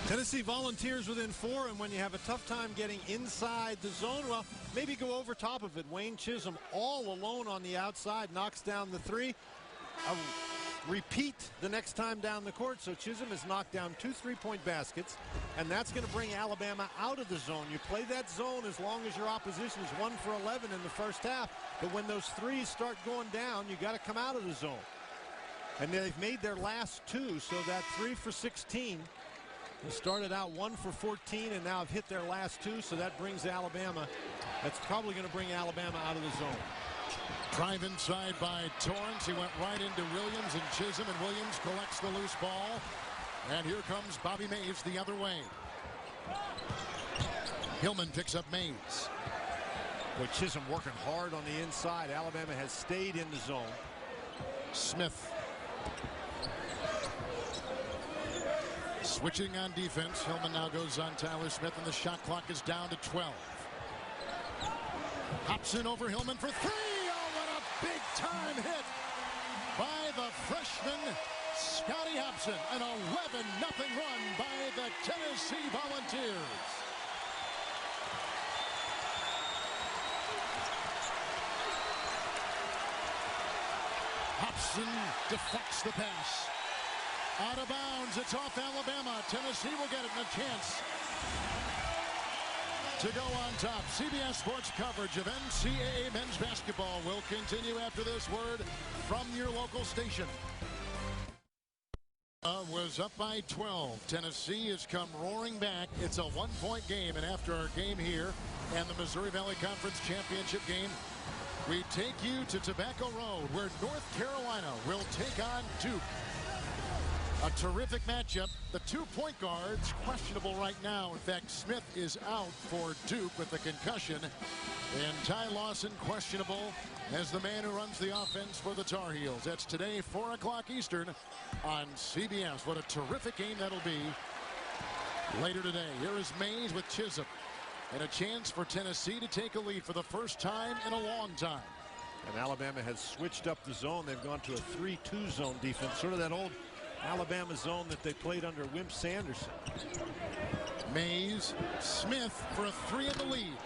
Tennessee Volunteers within 4, and when you have a tough time getting inside the zone, well, maybe go over top of it. Wayne Chisholm all alone on the outside, knocks down the 3. Repeat the next time down the court. So Chisholm has knocked down 2 3-point baskets, and that's going to bring Alabama out of the zone. You play that zone as long as your opposition is 1 for 11 in the first half, but when those threes start going down, you got to come out of the zone. And they've made their last 2, so that 3 for 16. They started out 1 for 14 and now have hit their last 2, so that brings Alabama. That's probably going to bring Alabama out of the zone. Drive inside by Torrance. He went right into Williams and Chisholm, and Williams collects the loose ball. And here comes Bobby Mays the other way. Hillman picks up Mays. With Chisholm working hard on the inside. Alabama has stayed in the zone. Smith. Switching on defense. Hillman now goes on Tyler Smith, and the shot clock is down to 12. Hobson over Hillman for 3. Oh, what a big-time hit by the freshman, Scotty Hobson. An 11-0 run by the Tennessee Volunteers. Hobson deflects the pass. Out of bounds. It's off Alabama. Tennessee will get it in a chance to go on top. CBS Sports coverage of NCAA men's basketball will continue after this word from your local station. Was up by 12. Tennessee has come roaring back. It's a 1-point game, and after our game here and the Missouri Valley Conference Championship game, we take you to Tobacco Road, where North Carolina will take on Duke. A terrific matchup. The 2 point guards questionable right now. In fact, Smith is out for Duke with a concussion, and Ty Lawson questionable as the man who runs the offense for the Tar Heels. That's today, 4 o'clock Eastern on CBS. What a terrific game that'll be later today. Here is Mays with Chisholm, and a chance for Tennessee to take a lead for the first time in a long time. And Alabama has switched up the zone. They've gone to a 3-2 zone defense, sort of that old Alabama zone that they played under Wimp Sanderson. Mays, Smith for a 3 in the lead.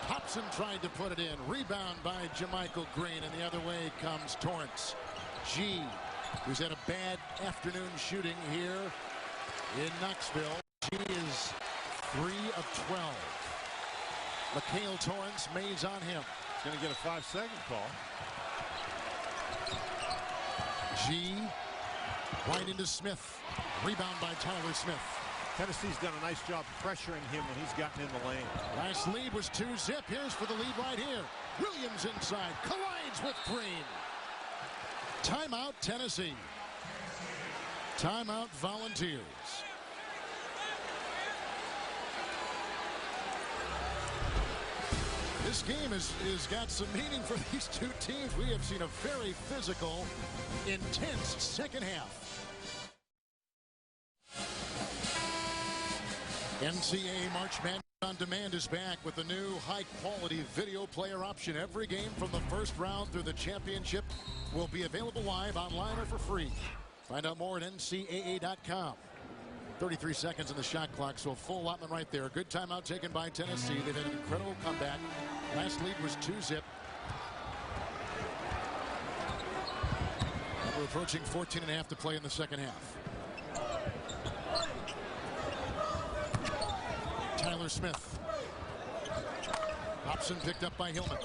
Hobson tried to put it in. Rebound by Jamichael Green, and the other way comes Torrance. G, who's had a bad afternoon shooting here in Knoxville. G is 3 of 12. Mikhail Torrance, Mays on him. He's going to get a 5-second call. G, right into Smith. Rebound by Tyler Smith. Tennessee's done a nice job pressuring him when he's gotten in the lane. Last lead was 2-zip. Here's for the lead right here. Williams inside. Collides with Green. Timeout, Tennessee. Timeout, Volunteers. This game has got some meaning for these two teams. We have seen a very physical, intense second half. NCAA March Madness on Demand is back with a new high-quality video player option. Every game from the first round through the championship will be available live, online, or for free. Find out more at NCAA.com. 33 seconds in the shot clock, so a full allotment right there. Good timeout taken by Tennessee. They've had an incredible comeback. Last lead was 2-zip. We're approaching 14.5 to play in the second half. Tyler Smith. Hobson picked up by Hillman.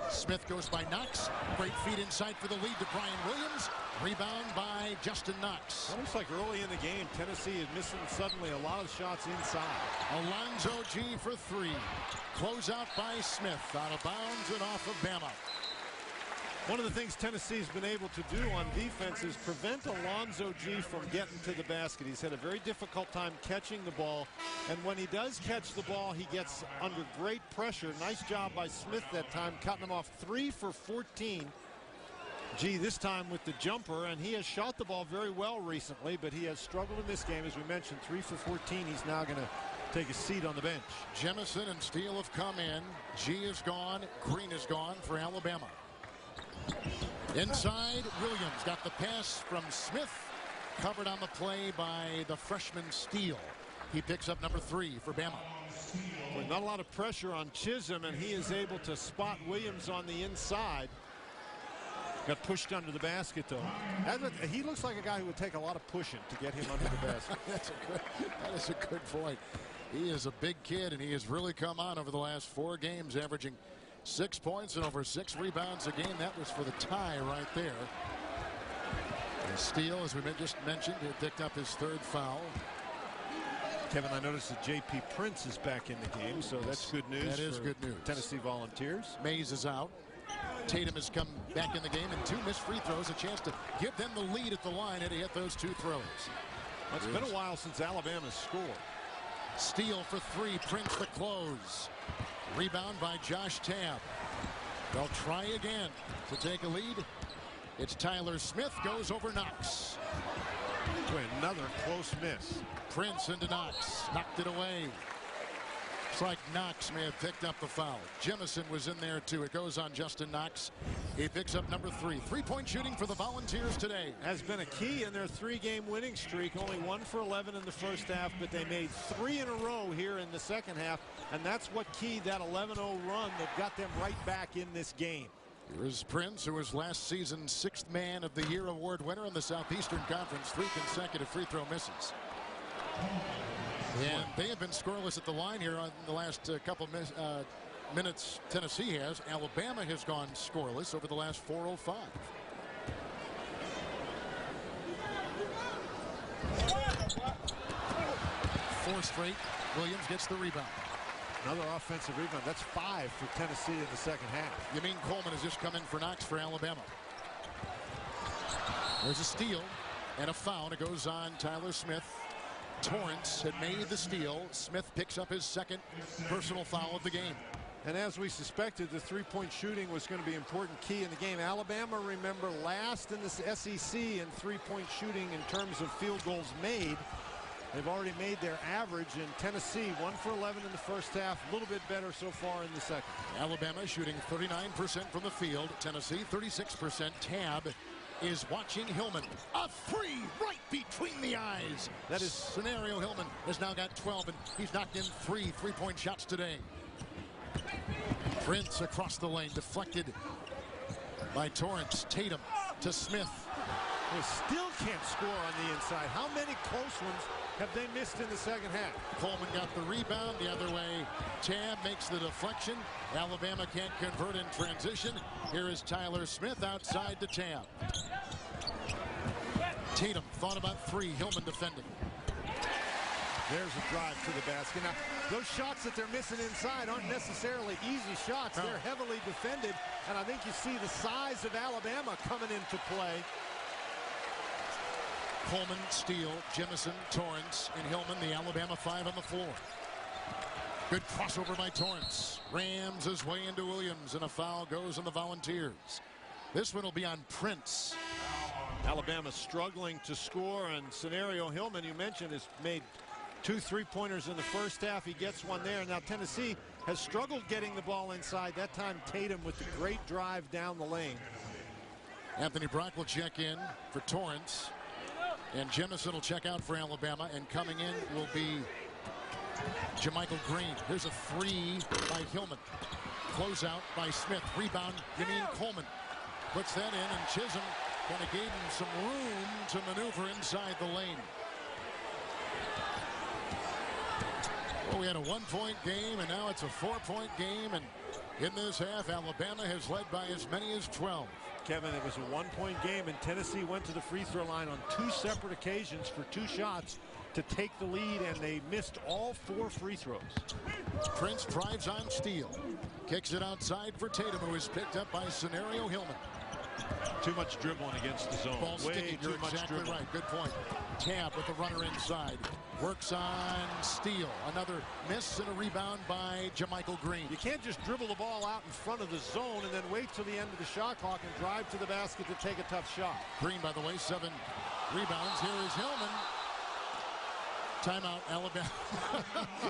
Smith goes by Knox. Great feed inside for the lead to Brian Williams. Rebound by Justin Knox. It looks like early in the game, Tennessee is missing suddenly a lot of shots inside. Alonzo G for three. Close out by Smith. Out of bounds and off of Bama. One of the things Tennessee's been able to do on defense is prevent Alonzo G from getting to the basket. He's had a very difficult time catching the ball, and when he does catch the ball, he gets under great pressure. Nice job by Smith that time, cutting him off 3 for 14. G this time with the jumper, and he has shot the ball very well recently, but he has struggled in this game. As we mentioned, 3 for 14. He's now going to take a seat on the bench. Jemison and Steele have come in. G is gone. Green is gone for Alabama. Inside, Williams got the pass from Smith. Covered on the play by the freshman Steele. He picks up number 3 for Bama. Well, not a lot of pressure on Chisholm, and he is able to spot Williams on the inside. Got pushed under the basket, though. He looks like a guy who would take a lot of pushing to get him under the basket. That is a good point. He is a big kid, and he has really come on over the last 4 games, averaging 6 points and over 6 rebounds a game. That was for the tie right there. And Steele, as we just mentioned, he picked up his 3rd foul. Kevin, I noticed that J.P. Prince is back in the game, so that's good news. That is good news. Tennessee Volunteers. Mays is out. Tatum has come back in the game, and 2 missed free throws, a chance to give them the lead at the line, and he hit those 2 throws. It's been a while since Alabama scored. Steele for 3, Prince the close. Rebound by Josh Tabb. They'll try again to take a lead. It's Tyler Smith, goes over Knox. Boy, another close miss. Prince into Knox, knocked it away. Looks like Knox may have picked up the foul. Jemison was in there too. It goes on Justin Knox. He picks up number 3. 3-point shooting for the Volunteers today. Has been a key in their 3-game winning streak. Only 1 for 11 in the first half, but they made 3 in a row here in the second half, and that's what keyed that 11-0 run that got them right back in this game. Here is Prince, who was last season's 6th Man of the Year award winner in the Southeastern Conference. 3 consecutive free throw misses. And they have been scoreless at the line here on the last couple minutes. Tennessee has. Alabama has gone scoreless over the last 4:05. 4 straight. Williams gets the rebound. Another offensive rebound. That's 5 for Tennessee in the second half. You mean Coleman has just come in for Knox for Alabama. There's a steal and a foul. It goes on Tyler Smith. Torrance had made the steal. Smith picks up his 2nd personal foul of the game. And as we suspected, the 3-point shooting was going to be an important key in the game. Alabama, remember, last in the SEC in 3-point shooting in terms of field goals made. They've already made their average, in Tennessee 1 for 11 in the first half, a little bit better so far in the second. Alabama shooting 39% from the field. Tennessee 36%. Tabb is watching Hillman. A 3 right between the eyes. That is scenario. Hillman has now got 12, and he's knocked in 3 3-point shots today. Prince across the lane, deflected by Torrance. Tatum to Smith. They still can't score on the inside. How many close ones have they missed in the second half? Coleman got the rebound the other way. Tabb makes the deflection. Alabama can't convert in transition. Here is Tyler Smith outside to Tabb. Tatum thought about 3. Hillman defending. There's a drive to the basket. Now, those shots that they're missing inside aren't necessarily easy shots. They're heavily defended, and I think you see the size of Alabama coming into play. Coleman, Steele, Jemison, Torrance, and Hillman, the Alabama 5 on the floor. Good crossover by Torrance. Rams his way into Williams, and a foul goes on the Volunteers. This one will be on Prince. Alabama struggling to score, and Scenario Hillman, you mentioned, has made 2 3-pointers in the first half. He gets one there. Now Tennessee has struggled getting the ball inside. That time Tatum with the great drive down the lane. Anthony Brock will check in for Torrance, and Jemison will check out for Alabama, and coming in will be JaMychal Green. Here's a 3 by Hillman. Closeout by Smith. Rebound, Yameen Coleman puts that in, and Chisholm kind of gave him some room to maneuver inside the lane. Well, we had a 1-point game, and now it's a 4-point game, and in this half, Alabama has led by as many as 12. Kevin, it was a 1-point game, and Tennessee went to the free throw line on 2 separate occasions for 2 shots to take the lead, and they missed all 4 free throws. Prince drives on Steele. Kicks it outside for Tatum, who is picked up by Scenario Hillman. Too much dribbling against the zone. Ball sticking. You're exactly right. Good point. Tabb with the runner inside. Works on Steele. Another miss and a rebound by JaMychal Green. You can't just dribble the ball out in front of the zone and then wait till the end of the shot clock and drive to the basket to take a tough shot. Green, by the way, 7 rebounds. Here is Hillman. Timeout, Alabama.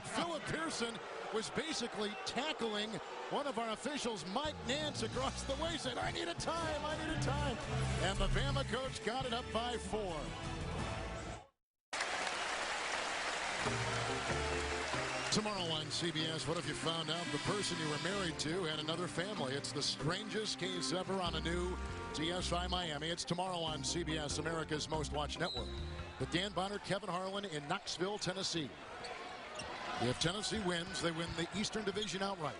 Philip Pearson was basically tackling one of our officials, Mike Nance, across the way, said, I need a time, I need a time. And the Bama coach got it up by 4. Tomorrow on CBS, what if you found out the person you were married to had another family? It's the strangest case ever on a new TSI Miami. It's tomorrow on CBS, America's most watched network. With Dan Bonner, Kevin Harlan in Knoxville, Tennessee. If Tennessee wins, they win the Eastern Division outright.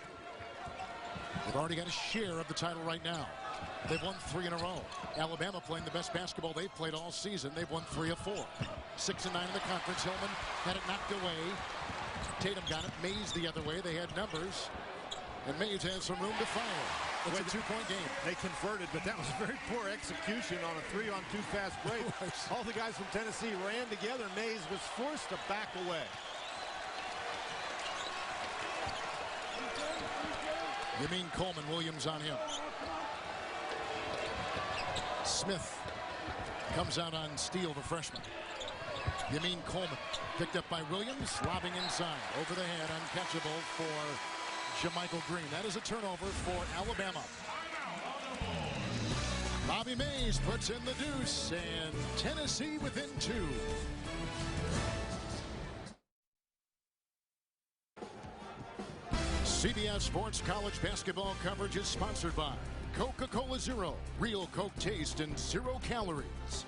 They've already got a share of the title right now. They've won 3 in a row. Alabama playing the best basketball they've played all season. They've won 3 of 4. 6 and 9 in the conference. Hillman had it knocked away. Tatum got it. Mays the other way. They had numbers. And Mays has some room to fire. It's a 2-point game. They converted, but that was very poor execution on a 3-on-2 fast break. All the guys from Tennessee ran together. Mays was forced to back away. Yameen Coleman, Williams on him. Smith comes out on Steele, the freshman. Yameen Coleman picked up by Williams, lobbing inside, over the head, uncatchable for JaMychal Green. That is a turnover for Alabama. Bobby Mays puts in the deuce, and Tennessee within 2. CBS Sports College basketball coverage is sponsored by Coca-Cola Zero, real Coke taste and 0 calories.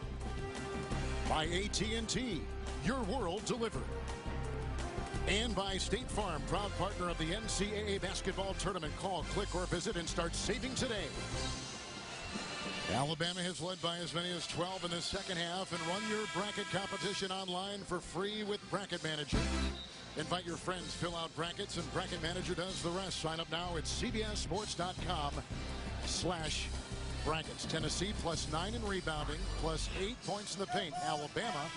By AT&T, your world delivered. And by State Farm, proud partner of the NCAA basketball tournament. Call, click, or visit and start saving today. Alabama has led by as many as 12 in the second half, and run your bracket competition online for free with Bracket Manager. Invite your friends, fill out brackets, and Bracket Manager does the rest. Sign up now at cbssports.com/brackets. Tennessee +9 in rebounding, +8 points in the paint. Alabama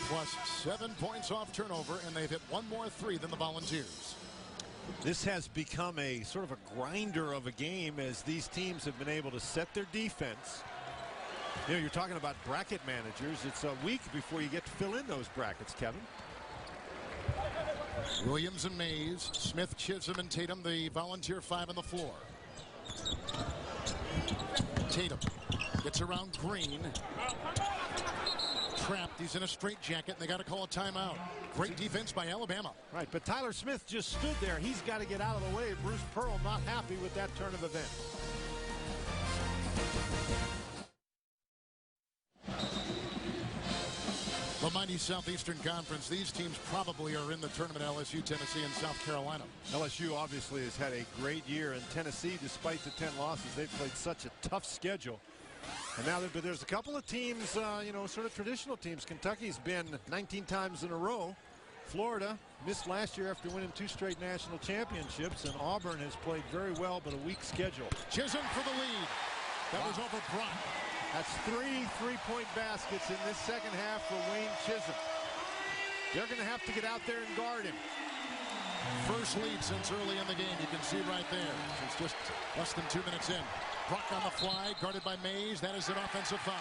+7 points off turnover, and they've hit 1 more 3 than the Volunteers. This has become a sort of a grinder of a game as these teams have been able to set their defense. You know, you're talking about bracket managers. It's a week before you get to fill in those brackets, Kevin. Williams and Mays, Smith, Chisholm, and Tatum, the Volunteer 5 on the floor. Tatum gets around Green. Trapped. He's in a straitjacket, and they got to call a timeout. Great defense by Alabama. Right, but Tyler Smith just stood there. He's got to get out of the way. Bruce Pearl not happy with that turn of events. The mighty Southeastern Conference. These teams probably are in the tournament. LSU, Tennessee, and South Carolina. LSU obviously has had a great year, and Tennessee, despite the 10 losses, they've played such a tough schedule. And now there's a couple of teams, you know, sort of traditional teams. Kentucky's been 19 times in a row. Florida missed last year after winning 2 straight national championships, and Auburn has played very well, but a weak schedule. Chisholm for the lead. That was over Brock. That's 3 3-point baskets in this second half for Wayne Chisholm. They're going to have to get out there and guard him. First lead since early in the game. You can see right there. It's just less than 2 minutes in. Brock on the fly, guarded by Mays. That is an offensive foul.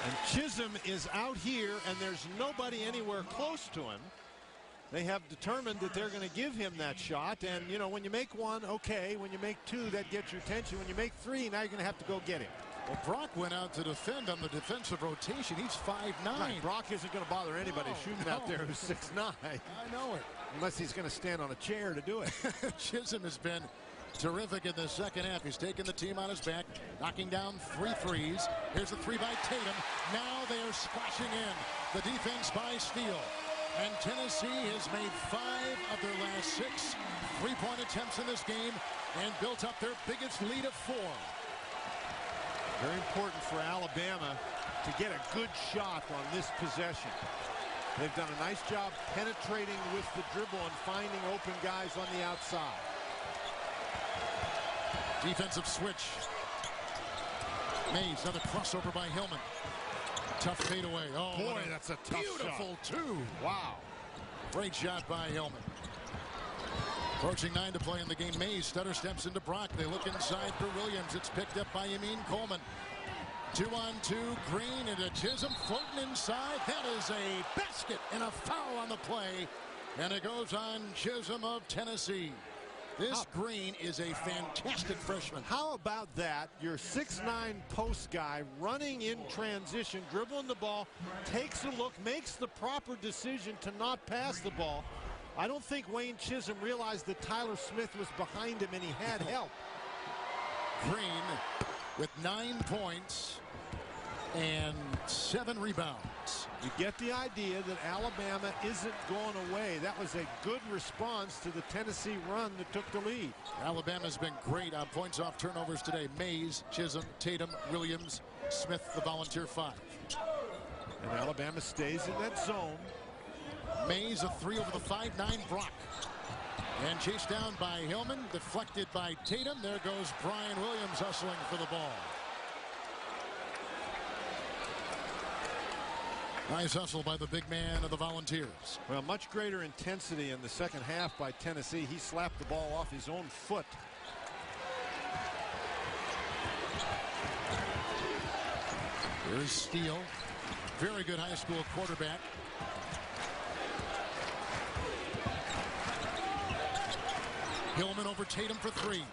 And Chisholm is out here, and there's nobody anywhere close to him. They have determined that they're going to give him that shot. And, you know, when you make one, okay. When you make two, that gets your attention. When you make three, now you're going to have to go get him. Well, Brock went out to defend on the defensive rotation. He's 5'9". Right. Brock isn't going to bother anybody shooting out there who's 6'9". I know it. Unless he's going to stand on a chair to do it. Chisholm has been terrific in the second half. He's taken the team on his back, knocking down 3 threes. Here's a 3 by Tatum. Now they are splashing in. The defense by Steele. And Tennessee has made 5 of their last 6 3-point attempts in this game and built up their biggest lead of 4. Very important for Alabama to get a good shot on this possession. They've done a nice job penetrating with the dribble and finding open guys on the outside. Defensive switch. Mays, another crossover by Hillman. Tough fadeaway. Oh, boy, that's a tough beautiful shot. 2. Wow. Great shot by Hillman. Approaching 9 to play in the game. Mays stutter steps into Brock. They look inside for Williams. It's picked up by Yamin Coleman. 2-on-2. Green into Chisholm. Floating inside. That is a basket and a foul on the play. And it goes on Chisholm of Tennessee. This Green is a fantastic freshman. How about that? Your 6'9" post guy running in transition, dribbling the ball, takes a look, makes the proper decision to not pass the ball. I don't think Wayne Chisholm realized that Tyler Smith was behind him and he had help. Green with 9 points and 7 rebounds. You get the idea that Alabama isn't going away. That was a good response to the Tennessee run that took the lead. Alabama's been great on points off turnovers today. Mays, Chisholm, Tatum, Williams, Smith, the volunteer 5. And Alabama stays in that zone. Mays a 3 over the 5'9" Brock. And chased down by Hillman, deflected by Tatum. There goes Brian Williams hustling for the ball. Nice hustle by the big man of the Volunteers. Well, much greater intensity in the second half by Tennessee. He slapped the ball off his own foot. Here's Steele. Very good high school quarterback. Hillman over Tatum for 3.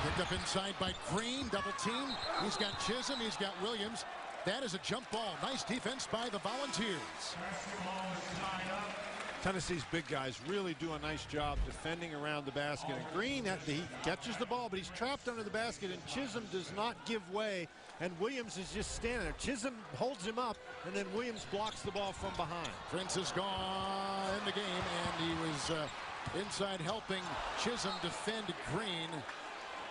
Picked up inside by Green. Double team. He's got Chisholm. He's got Williams. That is a jump ball. Nice defense by the Volunteers. Tennessee's big guys really do a nice job defending around the basket. And Green, he catches the ball, but he's trapped under the basket, and Chisholm does not give way. And Williams is just standing there. Chisholm holds him up, and then Williams blocks the ball from behind. Prince is gone in the game, and he was inside helping Chisholm defend Green.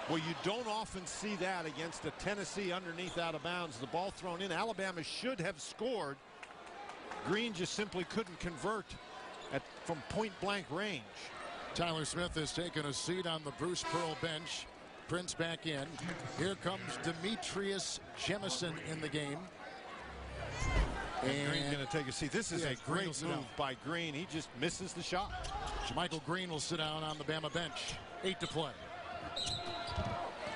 Well, you don't often see that against a Tennessee underneath out of bounds. The ball thrown in. Alabama should have scored. Green just simply couldn't convert from point-blank range. Tyler Smith has taken a seat on the Bruce Pearl bench. Prince back in. Here comes Demetrius Jemison in the game. And Green's going to take a seat. This is a great move by Green. He just misses the shot. Michael Green will sit down on the Bama bench. 8 to play.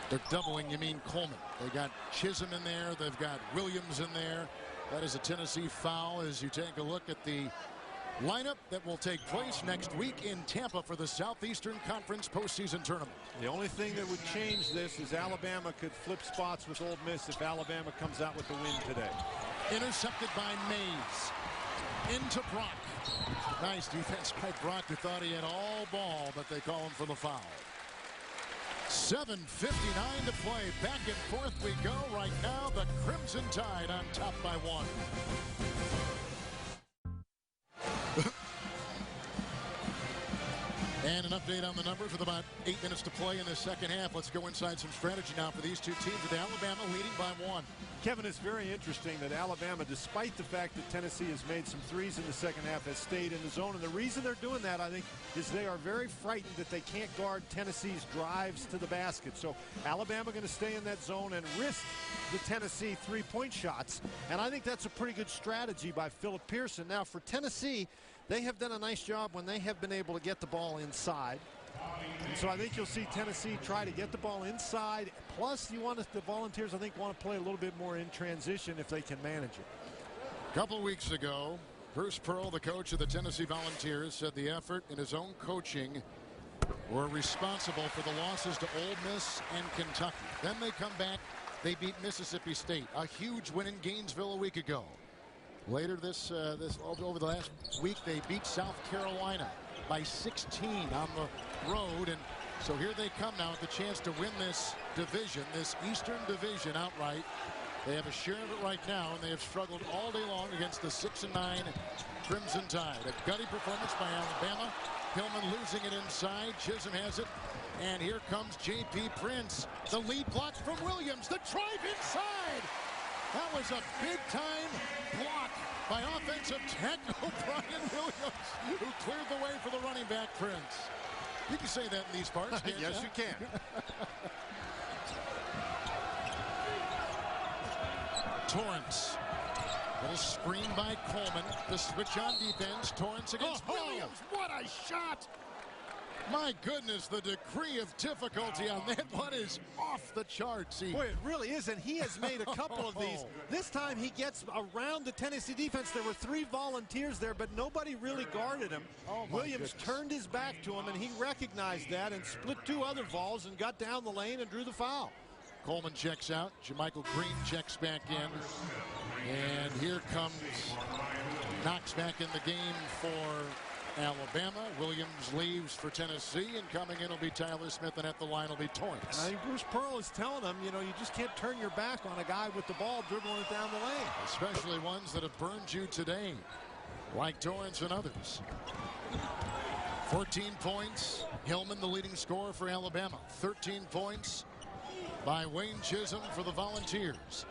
They're doubling Yamin Coleman. They got Chisholm in there. They've got Williams in there. That is a Tennessee foul as you take a look at the lineup that will take place next week in Tampa for the Southeastern Conference postseason tournament. The only thing that would change this is Alabama could flip spots with Ole Miss if Alabama comes out with the win today. Intercepted by Mays. Into Brock. Nice defense by Brock, who thought he had all ball, but they call him for the foul. 7:59 to play. Back and forth we go. Right now, the Crimson Tide on top by 1. And an update on the numbers with about 8 minutes to play in the second half. Let's go inside some strategy now for these two teams, with Alabama leading by 1. Kevin, it's very interesting that Alabama, despite the fact that Tennessee has made some threes in the second half, has stayed in the zone. And the reason they're doing that, I think, is they are very frightened that they can't guard Tennessee's drives to the basket. So Alabama going to stay in that zone and risk the Tennessee three-point shots. And I think that's a pretty good strategy by Philip Pearson. Now, for Tennessee, they have done a nice job when they have been able to get the ball inside. And so I think you'll see Tennessee try to get the ball inside. Plus, the Volunteers, I think, want to play a little bit more in transition if they can manage it. A couple weeks ago, Bruce Pearl, the coach of the Tennessee Volunteers, said the effort in his own coaching were responsible for the losses to Ole Miss and Kentucky. Then they come back, they beat Mississippi State, a huge win in Gainesville a week ago. Later over the last week, they beat South Carolina by 16 on the road. And so here they come now with the chance to win this division, this Eastern Division outright. They have a share of it right now, and they have struggled all day long against the 6-9 Crimson Tide. A gutty performance by Alabama. Hillman losing it inside. Chisholm has it. And here comes J.P. Prince. The lead block from Williams. The drive inside. That was a big-time block by offensive tackle Brian Williams, who cleared the way for the running back Prince. You can say that in these parts, can't Yes, you can. Torrance. Little screen by Coleman. The switch on defense. Torrance against Williams. What a shot! My goodness, the degree of difficulty on that one is off the charts. Boy, it really is, and he has made a couple of these. This time he gets around the Tennessee defense. There were 3 Volunteers there, but nobody really guarded him. Williams turned his back to him, and he recognized that and split 2 other Vols and got down the lane and drew the foul. Coleman checks out. Jermichael Green checks back in. And here comes Knox back in the game for Alabama. Williams leaves for Tennessee, and coming in will be Tyler Smith, and at the line will be Torrance. I think Bruce Pearl is telling him, you just can't turn your back on a guy with the ball dribbling it down the lane. Especially ones that have burned you today, like Torrance and others. 14 points. Hillman, the leading scorer for Alabama. 13 points by Wayne Chisholm for the Volunteers,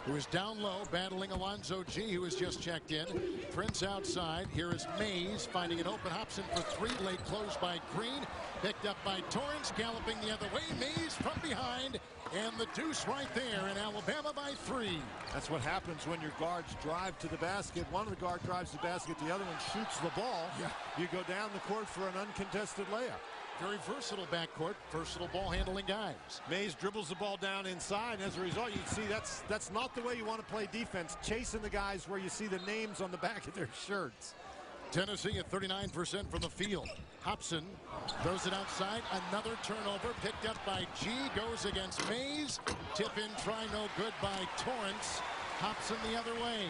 who is down low battling Alonzo G, who has just checked in. Prince outside. Here is Mays finding an open. Hobson for 3. Late close by Green. Picked up by Torrance. Galloping the other way. Mays from behind. And the deuce right there. And Alabama by 3. That's what happens when your guards drive to the basket. One of the guard drives the basket. The other one shoots the ball. Yeah. You go down the court for an uncontested layup. Very versatile backcourt, versatile ball handling guys. Mays dribbles the ball down inside, and as a result, you can see that's not the way you want to play defense, chasing the guys where you see the names on the back of their shirts. Tennessee at 39% from the field. Hobson throws it outside. Another turnover picked up by G. Goes against Mays. Tip in, try no good by Torrance. Hobson the other way.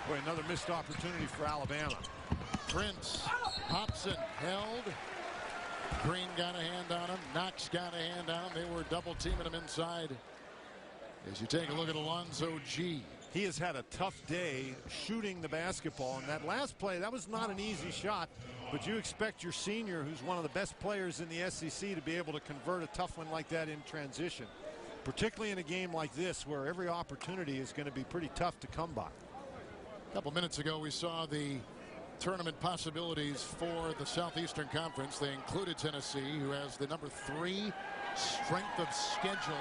Boy, another missed opportunity for Alabama. Prince. Hobson held. Green got a hand on him. Knox got a hand on him. They were double teaming him inside. As you take a look at Alonzo G. He has had a tough day shooting the basketball. And that last play, that was not an easy shot. But you expect your senior, who's one of the best players in the SEC, to be able to convert a tough one like that in transition. Particularly in a game like this, where every opportunity is going to be pretty tough to come by. A couple minutes ago, we saw the tournament possibilities for the Southeastern Conference. They included Tennessee, who has the number 3 strength of schedule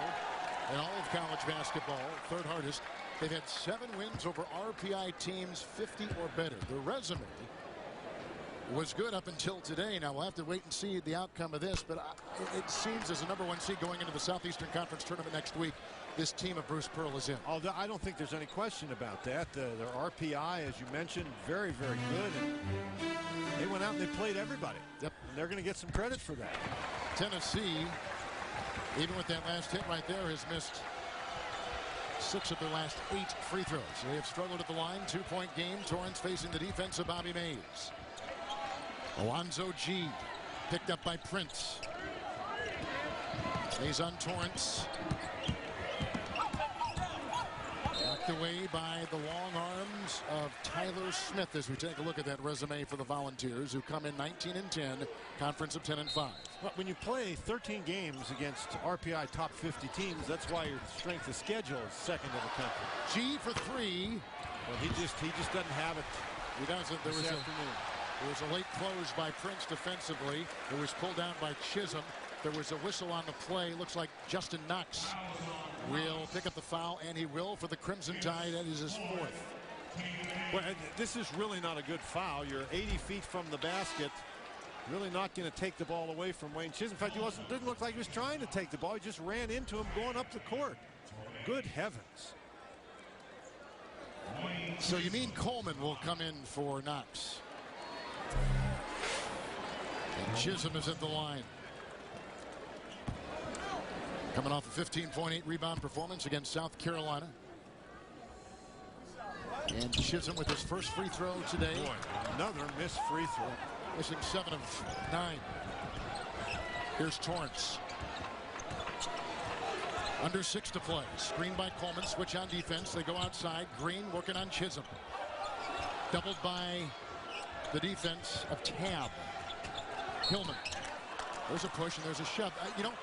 in all of college basketball, 3rd hardest. They've had 7 wins over RPI teams 50 or better. The resume was good up until today. Now we'll have to wait and see the outcome of this, but it seems as a number 1 seed going into the Southeastern Conference tournament next week, this team of Bruce Pearl is in. Oh, I don't think there's any question about that. Their RPI, as you mentioned, very, very good. And they went out and they played everybody. Yep. And they're going to get some credit for that. Tennessee, even with that last hit right there, has missed 6 of their last 8 free throws. They have struggled at the line. 2-point game. Torrance facing the defense of Bobby Mays. Alonzo G picked up by Prince. Stays on Torrance. Knocked away by the long arms of Tyler Smith as we take a look at that resume for the Volunteers, who come in 19-10, conference of 10-5. Well, when you play 13 games against RPI top 50 teams, that's why your strength of schedule is second in the country. G for three. Well, he just doesn't have it. He doesn't. There was a late close by Prince defensively. It was pulled down by Chisholm. There was a whistle on the play. Looks like Justin Knox will pick up the foul, and he will for the Crimson Tide. That is his fourth. Well, this is really not a good foul. You're 80 feet from the basket. Really not going to take the ball away from Wayne Chisholm. In fact, didn't look like he was trying to take the ball. He just ran into him going up the court. Good heavens. So you mean Coleman will come in for Knox? And Chisholm is at the line. Coming off a 15.8 rebound performance against South Carolina. And Chisholm with his first free throw today. Boy, another missed free throw. Missing 7 of 9. Here's Torrance. Under 6 to play. Screen by Coleman. Switch on defense. They go outside. Green working on Chisholm. Doubled by the defense of Tab. Hillman. There's a push and there's a shove. You know,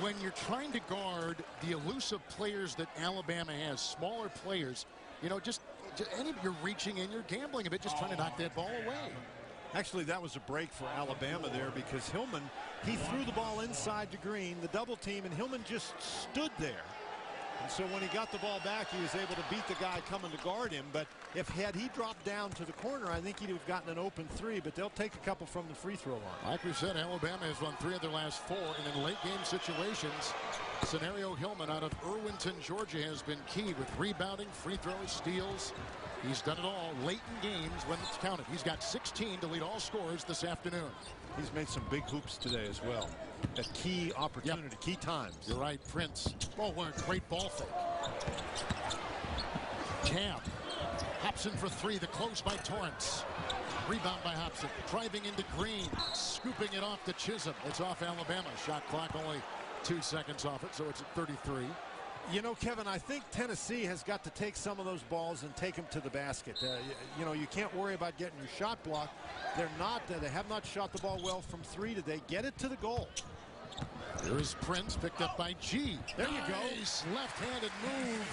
when you're trying to guard the elusive players that Alabama has, smaller players, you know, just you're reaching in, you're gambling a bit, just trying to knock that ball away. Actually, that was a break for Alabama there because Hillman, he threw the ball inside to Green, the double team, and Hillman just stood there. And so when he got the ball back, he was able to beat the guy coming to guard him. But had he dropped down to the corner, I think he'd have gotten an open three, but they'll take a couple from the free throw line. Like we said, Alabama has won 3 of their last 4, and in late game situations, Scenario Hillman out of Irwinton, Georgia, has been key with rebounding, free throws, steals. He's done it all late in games when it's counted. He's got 16 to lead all scorers this afternoon. He's made some big hoops today as well. At key opportunity, key times. You're right, Prince. Oh, what a great ball fake. Tab. Hobson for 3. The close by Torrance. Rebound by Hobson. Driving into Green. Scooping it off to Chisholm. It's off Alabama. Shot clock only 2 seconds off it, so it's at 33. You know, Kevin, I think Tennessee has got to take some of those balls and take them to the basket. You know, you can't worry about getting your shot blocked. They have not shot the ball well from 3 today. Get it to the goal. Here's Prince, picked up by G. There you go. Nice left-handed move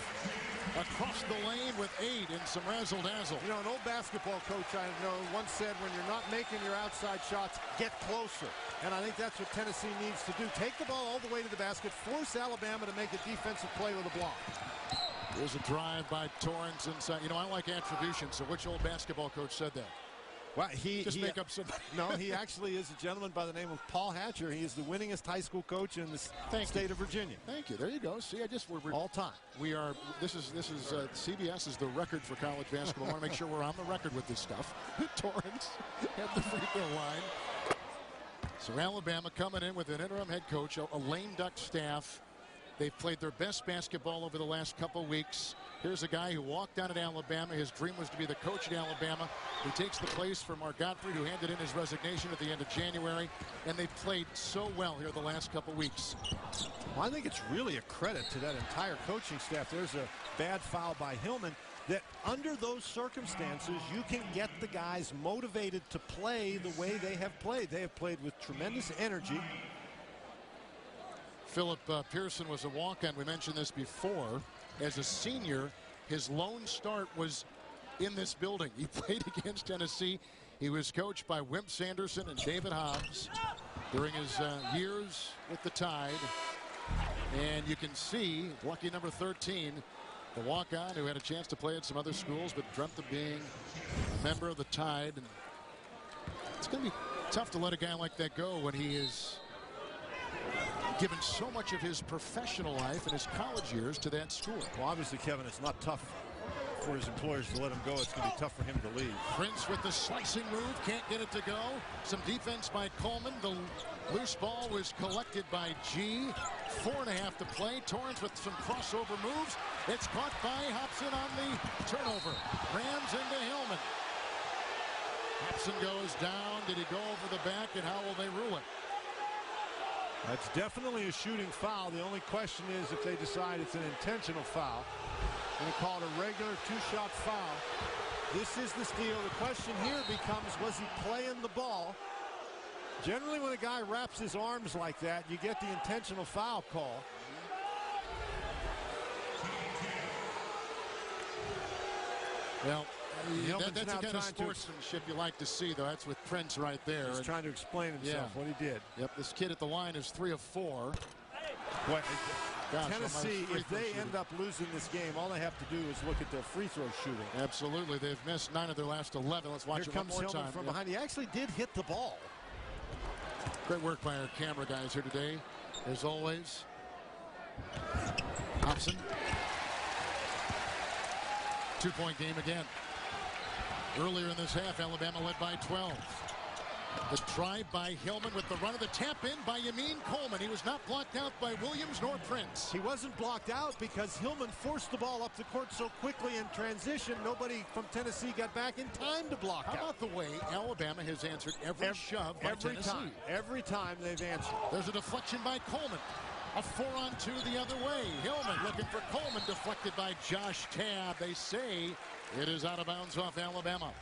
across the lane with 8 and some razzle-dazzle. You know, an old basketball coach I know once said, when you're not making your outside shots, get closer. And I think that's what Tennessee needs to do. Take the ball all the way to the basket, force Alabama to make a defensive play with a block. Here's a drive by Torrance inside. You know, I like attribution, so which old basketball coach said that? Well, make up some. No, he actually is a gentleman by the name of Paul Hatcher. He is the winningest high school coach in the state of Virginia. Thank you. There you go. See, we're all time. We are. This is CBS is the record for college basketball. I want to make sure we're on the record with this stuff. Torrance at the free throw line. So Alabama coming in with an interim head coach, a lame duck staff. They've played their best basketball over the last couple weeks. Here's a guy who walked down at Alabama. His dream was to be the coach at Alabama. He takes the place from Mark Gottfried, who handed in his resignation at the end of January. And they've played so well here the last couple weeks. Well, I think it's really a credit to that entire coaching staff. There's a bad foul by Hillman. That under those circumstances, you can get the guys motivated to play the way they have played. They have played with tremendous energy. Philip Pearson was a walk-on. We mentioned this before. As a senior, his lone start was in this building. He played against Tennessee. He was coached by Wimp Sanderson and David Hobbs during his years with the Tide. And you can see, lucky number 13, the walk-on who had a chance to play at some other schools but dreamt of being a member of the Tide. And it's going to be tough to let a guy like that go when he is given so much of his professional life and his college years to that school. Well, obviously, Kevin, it's not tough for his employers to let him go. It's going to be tough for him to leave. Prince with the slicing move, can't get it to go. Some defense by Coleman. The loose ball was collected by G. 4.5 to play. Torrance with some crossover moves. It's caught by Hobson on the turnover. Rams into Hillman. Hobson goes down. Did he go over the back, and how will they rule it? That's definitely a shooting foul. The only question is if they decide it's an intentional foul. Going to call it a regular two-shot foul. This is the steal. The question here becomes, was he playing the ball? Generally, when a guy wraps his arms like that, you get the intentional foul call. Well, that's the kind of sportsmanship you like to see, though. That's with Prince right there. He's trying to explain himself what he did. Yep, this kid at the line is 3 of 4. Boy, Gosh, Tennessee, if they end up losing this game, all they have to do is look at their free throw shooting. Absolutely. They've missed 9 of their last 11. Let's watch it one more time. From behind. He actually did hit the ball. Great work by our camera guys here today, as always. Hobson. 2-point game again. Earlier in this half, Alabama led by 12. The drive by Hillman with the run of the tap in by Yameen Coleman. He was not blocked out by Williams nor Prince. He wasn't blocked out because Hillman forced the ball up the court so quickly in transition. Nobody from Tennessee got back in time to block out. How about the way Alabama has answered every shove by Tennessee? Every time they've answered. There's a deflection by Coleman. A 4-on-2 the other way. Hillman looking for Coleman, deflected by Josh Tabb. They say it is out of bounds off Alabama.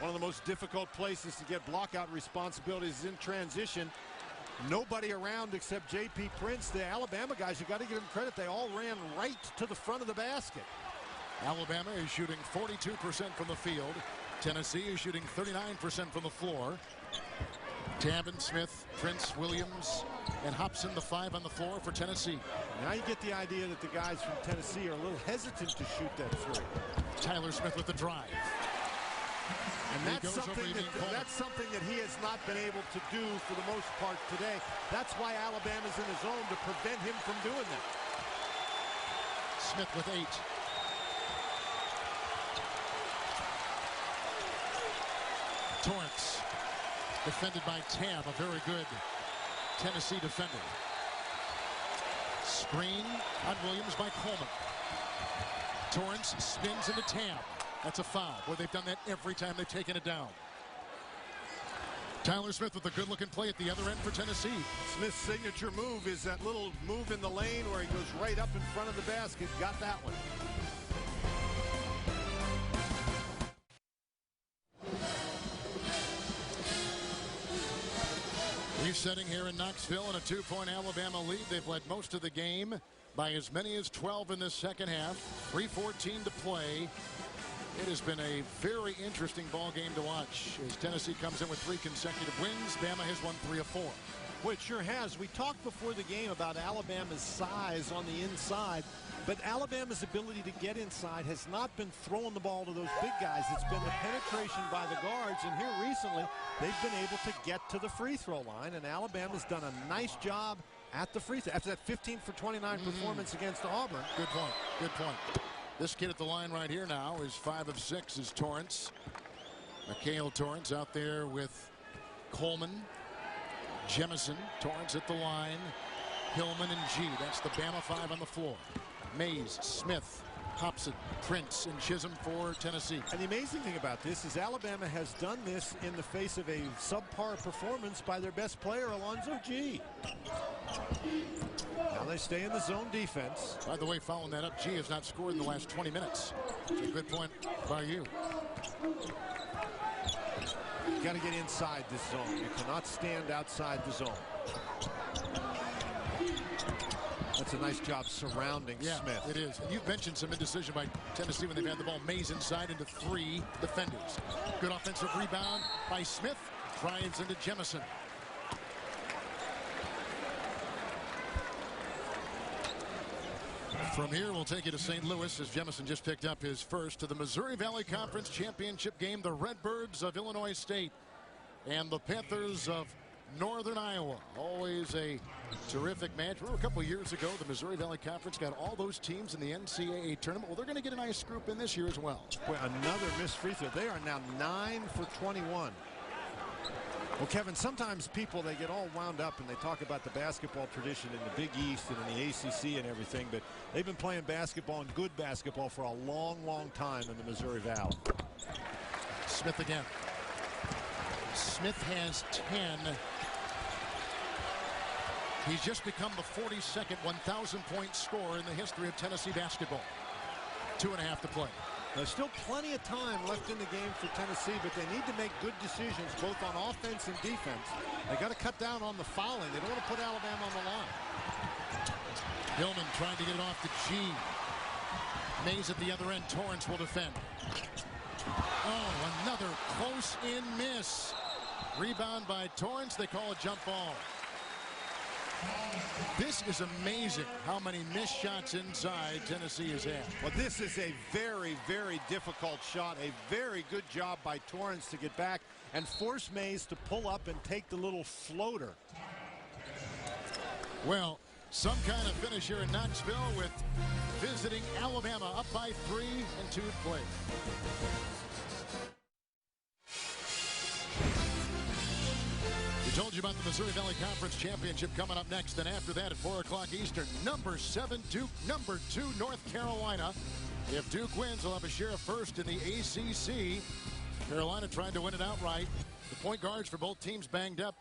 One of the most difficult places to get blockout responsibilities is in transition. Nobody around except J.P. Prince. The Alabama guys, you got to give them credit. They all ran right to the front of the basket. Alabama is shooting 42% from the field. Tennessee is shooting 39% from the floor. Tabb and Smith, Prince, Williams, and Hobson, the 5 on the floor for Tennessee. Now you get the idea that the guys from Tennessee are a little hesitant to shoot that three. Tyler Smith with the drive. And that's something that he has not been able to do for the most part today. That's why Alabama's in the zone, to prevent him from doing that. Smith with 8. Torrance defended by Tabb, a very good Tennessee defender. Screen on Williams by Coleman. Torrance spins into Tabb. That's a foul. Boy, they've done that every time they've taken it down. Tyler Smith with a good-looking play at the other end for Tennessee. Smith's signature move is that little move in the lane where he goes right up in front of the basket. Got that one. Resetting here in Knoxville in a 2-point Alabama lead. They've led most of the game by as many as 12 in this second half. 3:14 to play. It has been a very interesting ball game to watch as Tennessee comes in with 3 consecutive wins. Bama has won 3 of 4. Well, it sure has. We talked before the game about Alabama's size on the inside, but Alabama's ability to get inside has not been throwing the ball to those big guys. It's been the penetration by the guards, and here recently they've been able to get to the free throw line, and Alabama's done a nice job at the free throw after that 15 for 29 performance against Auburn. Good point. Good point. This kid at the line right here now is 5 of 6 is Torrance. Mikhail Torrance out there with Coleman, Jemison, Torrance at the line, Hillman and G. That's the Bama 5 on the floor. Mays, Smith, Hobson, Prince, and Chisholm for Tennessee. And the amazing thing about this is Alabama has done this in the face of a subpar performance by their best player, Alonzo G. Now they stay in the zone defense. By the way, following that up, G has not scored in the last 20 minutes. It's a good point by you. You got to get inside this zone. You cannot stand outside the zone. That's a nice job surrounding Smith. It is. And you've mentioned some indecision by Tennessee when they've had the ball. Mays inside into 3 defenders. Good offensive rebound by Smith. Drives into Jemison. From here, we'll take you to St. Louis as Jemison just picked up his first to the Missouri Valley Conference Championship game. The Redbirds of Illinois State and the Panthers of Northern Iowa. Always a terrific match. Remember a couple years ago, the Missouri Valley Conference got all those teams in the NCAA tournament. Well, they're going to get a nice group in this year as well. Boy, another missed free throw. They are now 9 for 21. Well, Kevin, sometimes people, they get all wound up and they talk about the basketball tradition in the Big East and in the ACC and everything, but they've been playing basketball and good basketball for a long, long time in the Missouri Valley. Smith again. Smith has 10. He's just become the 42nd 1,000-point scorer in the history of Tennessee basketball. 2.5 to play. There's still plenty of time left in the game for Tennessee, but they need to make good decisions both on offense and defense. They got to cut down on the fouling. They don't want to put Alabama on the line. Hillman trying to get it off to G. Mays at the other end. Torrance will defend. Oh, another close-in miss. Rebound by Torrance. They call a jump ball. This is amazing how many missed shots inside Tennessee has had. Well, this is a very, very difficult shot. A very good job by Torrance to get back and force Mays to pull up and take the little floater. Well, some kind of finish here in Knoxville with visiting Alabama up by 3 and 2 to play. We told you about the Missouri Valley Conference Championship coming up next, and after that at 4 o'clock Eastern, number 7 Duke, number 2 North Carolina. If Duke wins, they'll have a share of first in the ACC. Carolina trying to win it outright. The point guards for both teams banged up,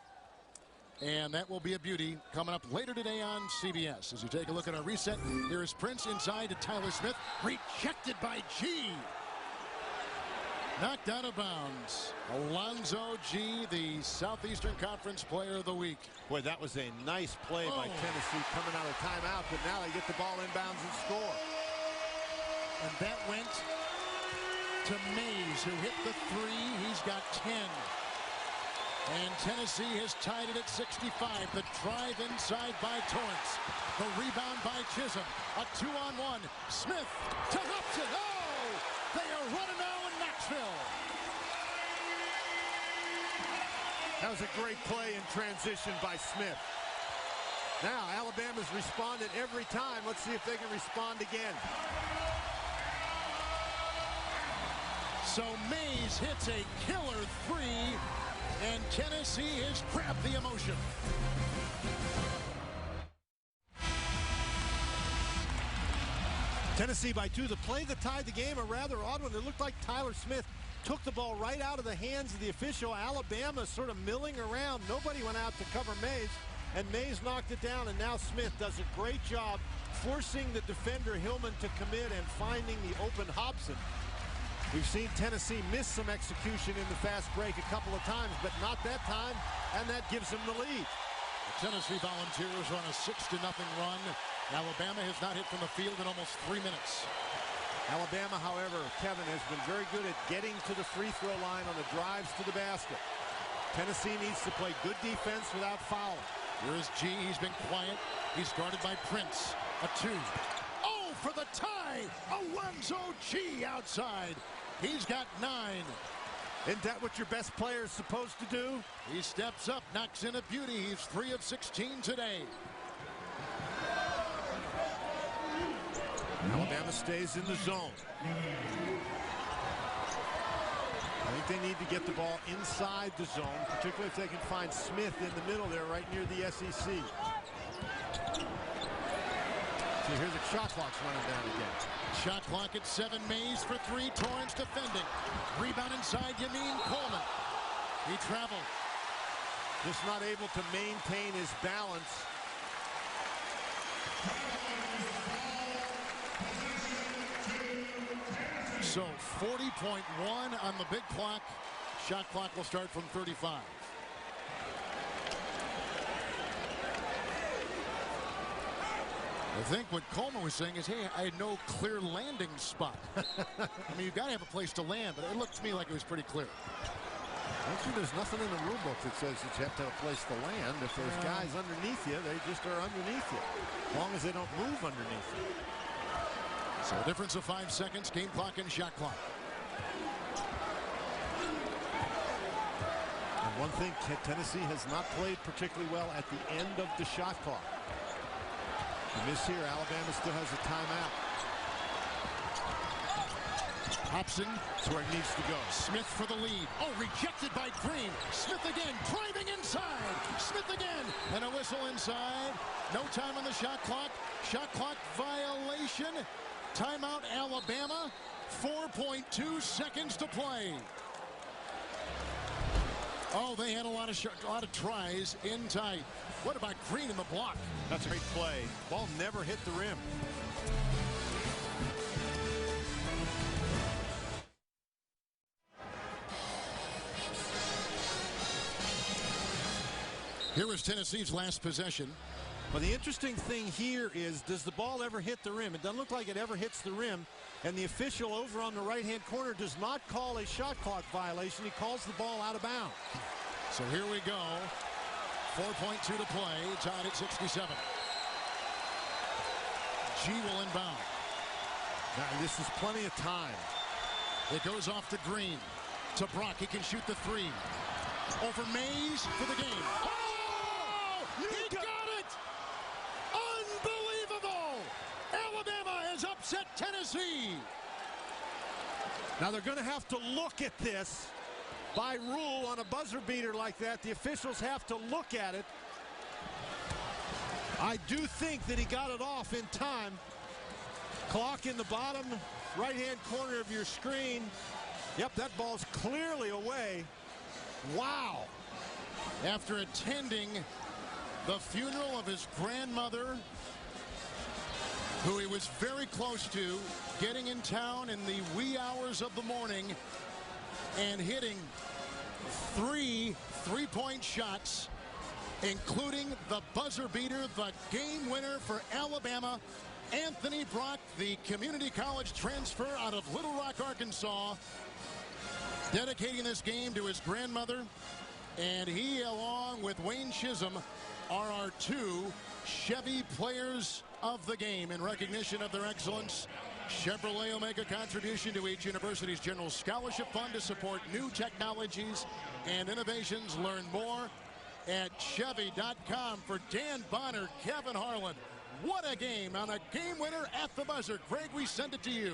and that will be a beauty coming up later today on CBS. As you take a look at our reset, here is Prince inside to Tyler Smith, rejected by G. Knocked out of bounds. Alonzo G, the Southeastern Conference Player of the Week. Boy, that was a nice play by Tennessee coming out of timeout, but now they get the ball inbounds and score. And that went to Mays, who hit the 3. He's got 10. And Tennessee has tied it at 65. The drive inside by Torrance. The rebound by Chisholm. A 2-on-1. Smith to Hobson. Oh! They are running now in Knoxville. That was a great play in transition by Smith. Now Alabama's responded every time. Let's see if they can respond again. So Mays hits a killer 3, and Tennessee has grabbed the emotion. Tennessee by 2. The play that tied the game, a rather odd one. It looked like Tyler Smith took the ball right out of the hands of the official. Alabama sort of milling around. Nobody went out to cover Mays, and Mays knocked it down, and now Smith does a great job forcing the defender Hillman to commit and finding the open Hobson. We've seen Tennessee miss some execution in the fast break a couple of times, but not that time, and that gives them the lead. The Tennessee Volunteers run a 6-0 run. Alabama has not hit from the field in almost 3 minutes. Alabama, however, Kevin, has been very good at getting to the free throw line on the drives to the basket. Tennessee needs to play good defense without fouling. Here is G. He's been quiet. He's guarded by Prince. A 2. Oh, for the tie! Alonzo G outside. He's got 9. Isn't that what your best player is supposed to do? He steps up, knocks in a beauty. He's 3 of 16 today. Alabama stays in the zone. I think they need to get the ball inside the zone, particularly if they can find Smith in the middle there, right near the SEC. So here's the shot clock's running down again. Shot clock at 7. Mays for 3. Torrance defending. Rebound inside. Yameen Coleman. He traveled. Just not able to maintain his balance. So 40.1 on the big clock. Shot clock will start from 35. I think what Coleman was saying is, hey, I had no clear landing spot. I mean, you've got to have a place to land, but it looked to me like it was pretty clear. Actually, there's nothing in the rule book that says that you have to have a place to land. If there's guys underneath you, they just are underneath you, as long as they don't move underneath you. So a difference of 5 seconds, game clock and shot clock. And one thing, Tennessee has not played particularly well at the end of the shot clock. The miss here, Alabama still has a timeout. Hobson, that's where it needs to go. Smith for the lead. Oh, rejected by Green. Smith again, driving inside. Smith again, and a whistle inside. No time on the shot clock. Shot clock violation. Timeout, Alabama. 4.2 seconds to play. Oh, they had a lot of tries in tight. What about Green in the block? That's a great play. Ball never hit the rim. Here was Tennessee's last possession. Well, the interesting thing here is, does the ball ever hit the rim? It doesn't look like it ever hits the rim. And the official over on the right-hand corner does not call a shot clock violation. He calls the ball out of bounds. So here we go. 4.2 to play. Tied at 67. G will inbound. Now, this is plenty of time. It goes off to Green. To Brock. He can shoot the three. Over Mays for the game. Oh! He got it! Unbelievable! Alabama has upset Tennessee. Now they're going to have to look at this. By rule, on a buzzer beater like that, the officials have to look at it. I do think that he got it off in time. Clock in the bottom right-hand corner of your screen. Yep, that ball's clearly away. Wow. After attending the funeral of his grandmother, who he was very close to, getting in town in the wee hours of the morning and hitting 3 3-point shots, including the buzzer beater, the game winner for Alabama. Anthony Brock, the community college transfer out of Little Rock, Arkansas, dedicating this game to his grandmother. And he, along with Wayne Chisholm, are our 2 Chevy players of the game. In recognition of their excellence, Chevrolet will make a contribution to each university's general scholarship fund to support new technologies and innovations. Learn more at Chevy.com. For Dan Bonner, Kevin Harlan, what a game on a game winner at the buzzer. Greg, we send it to you.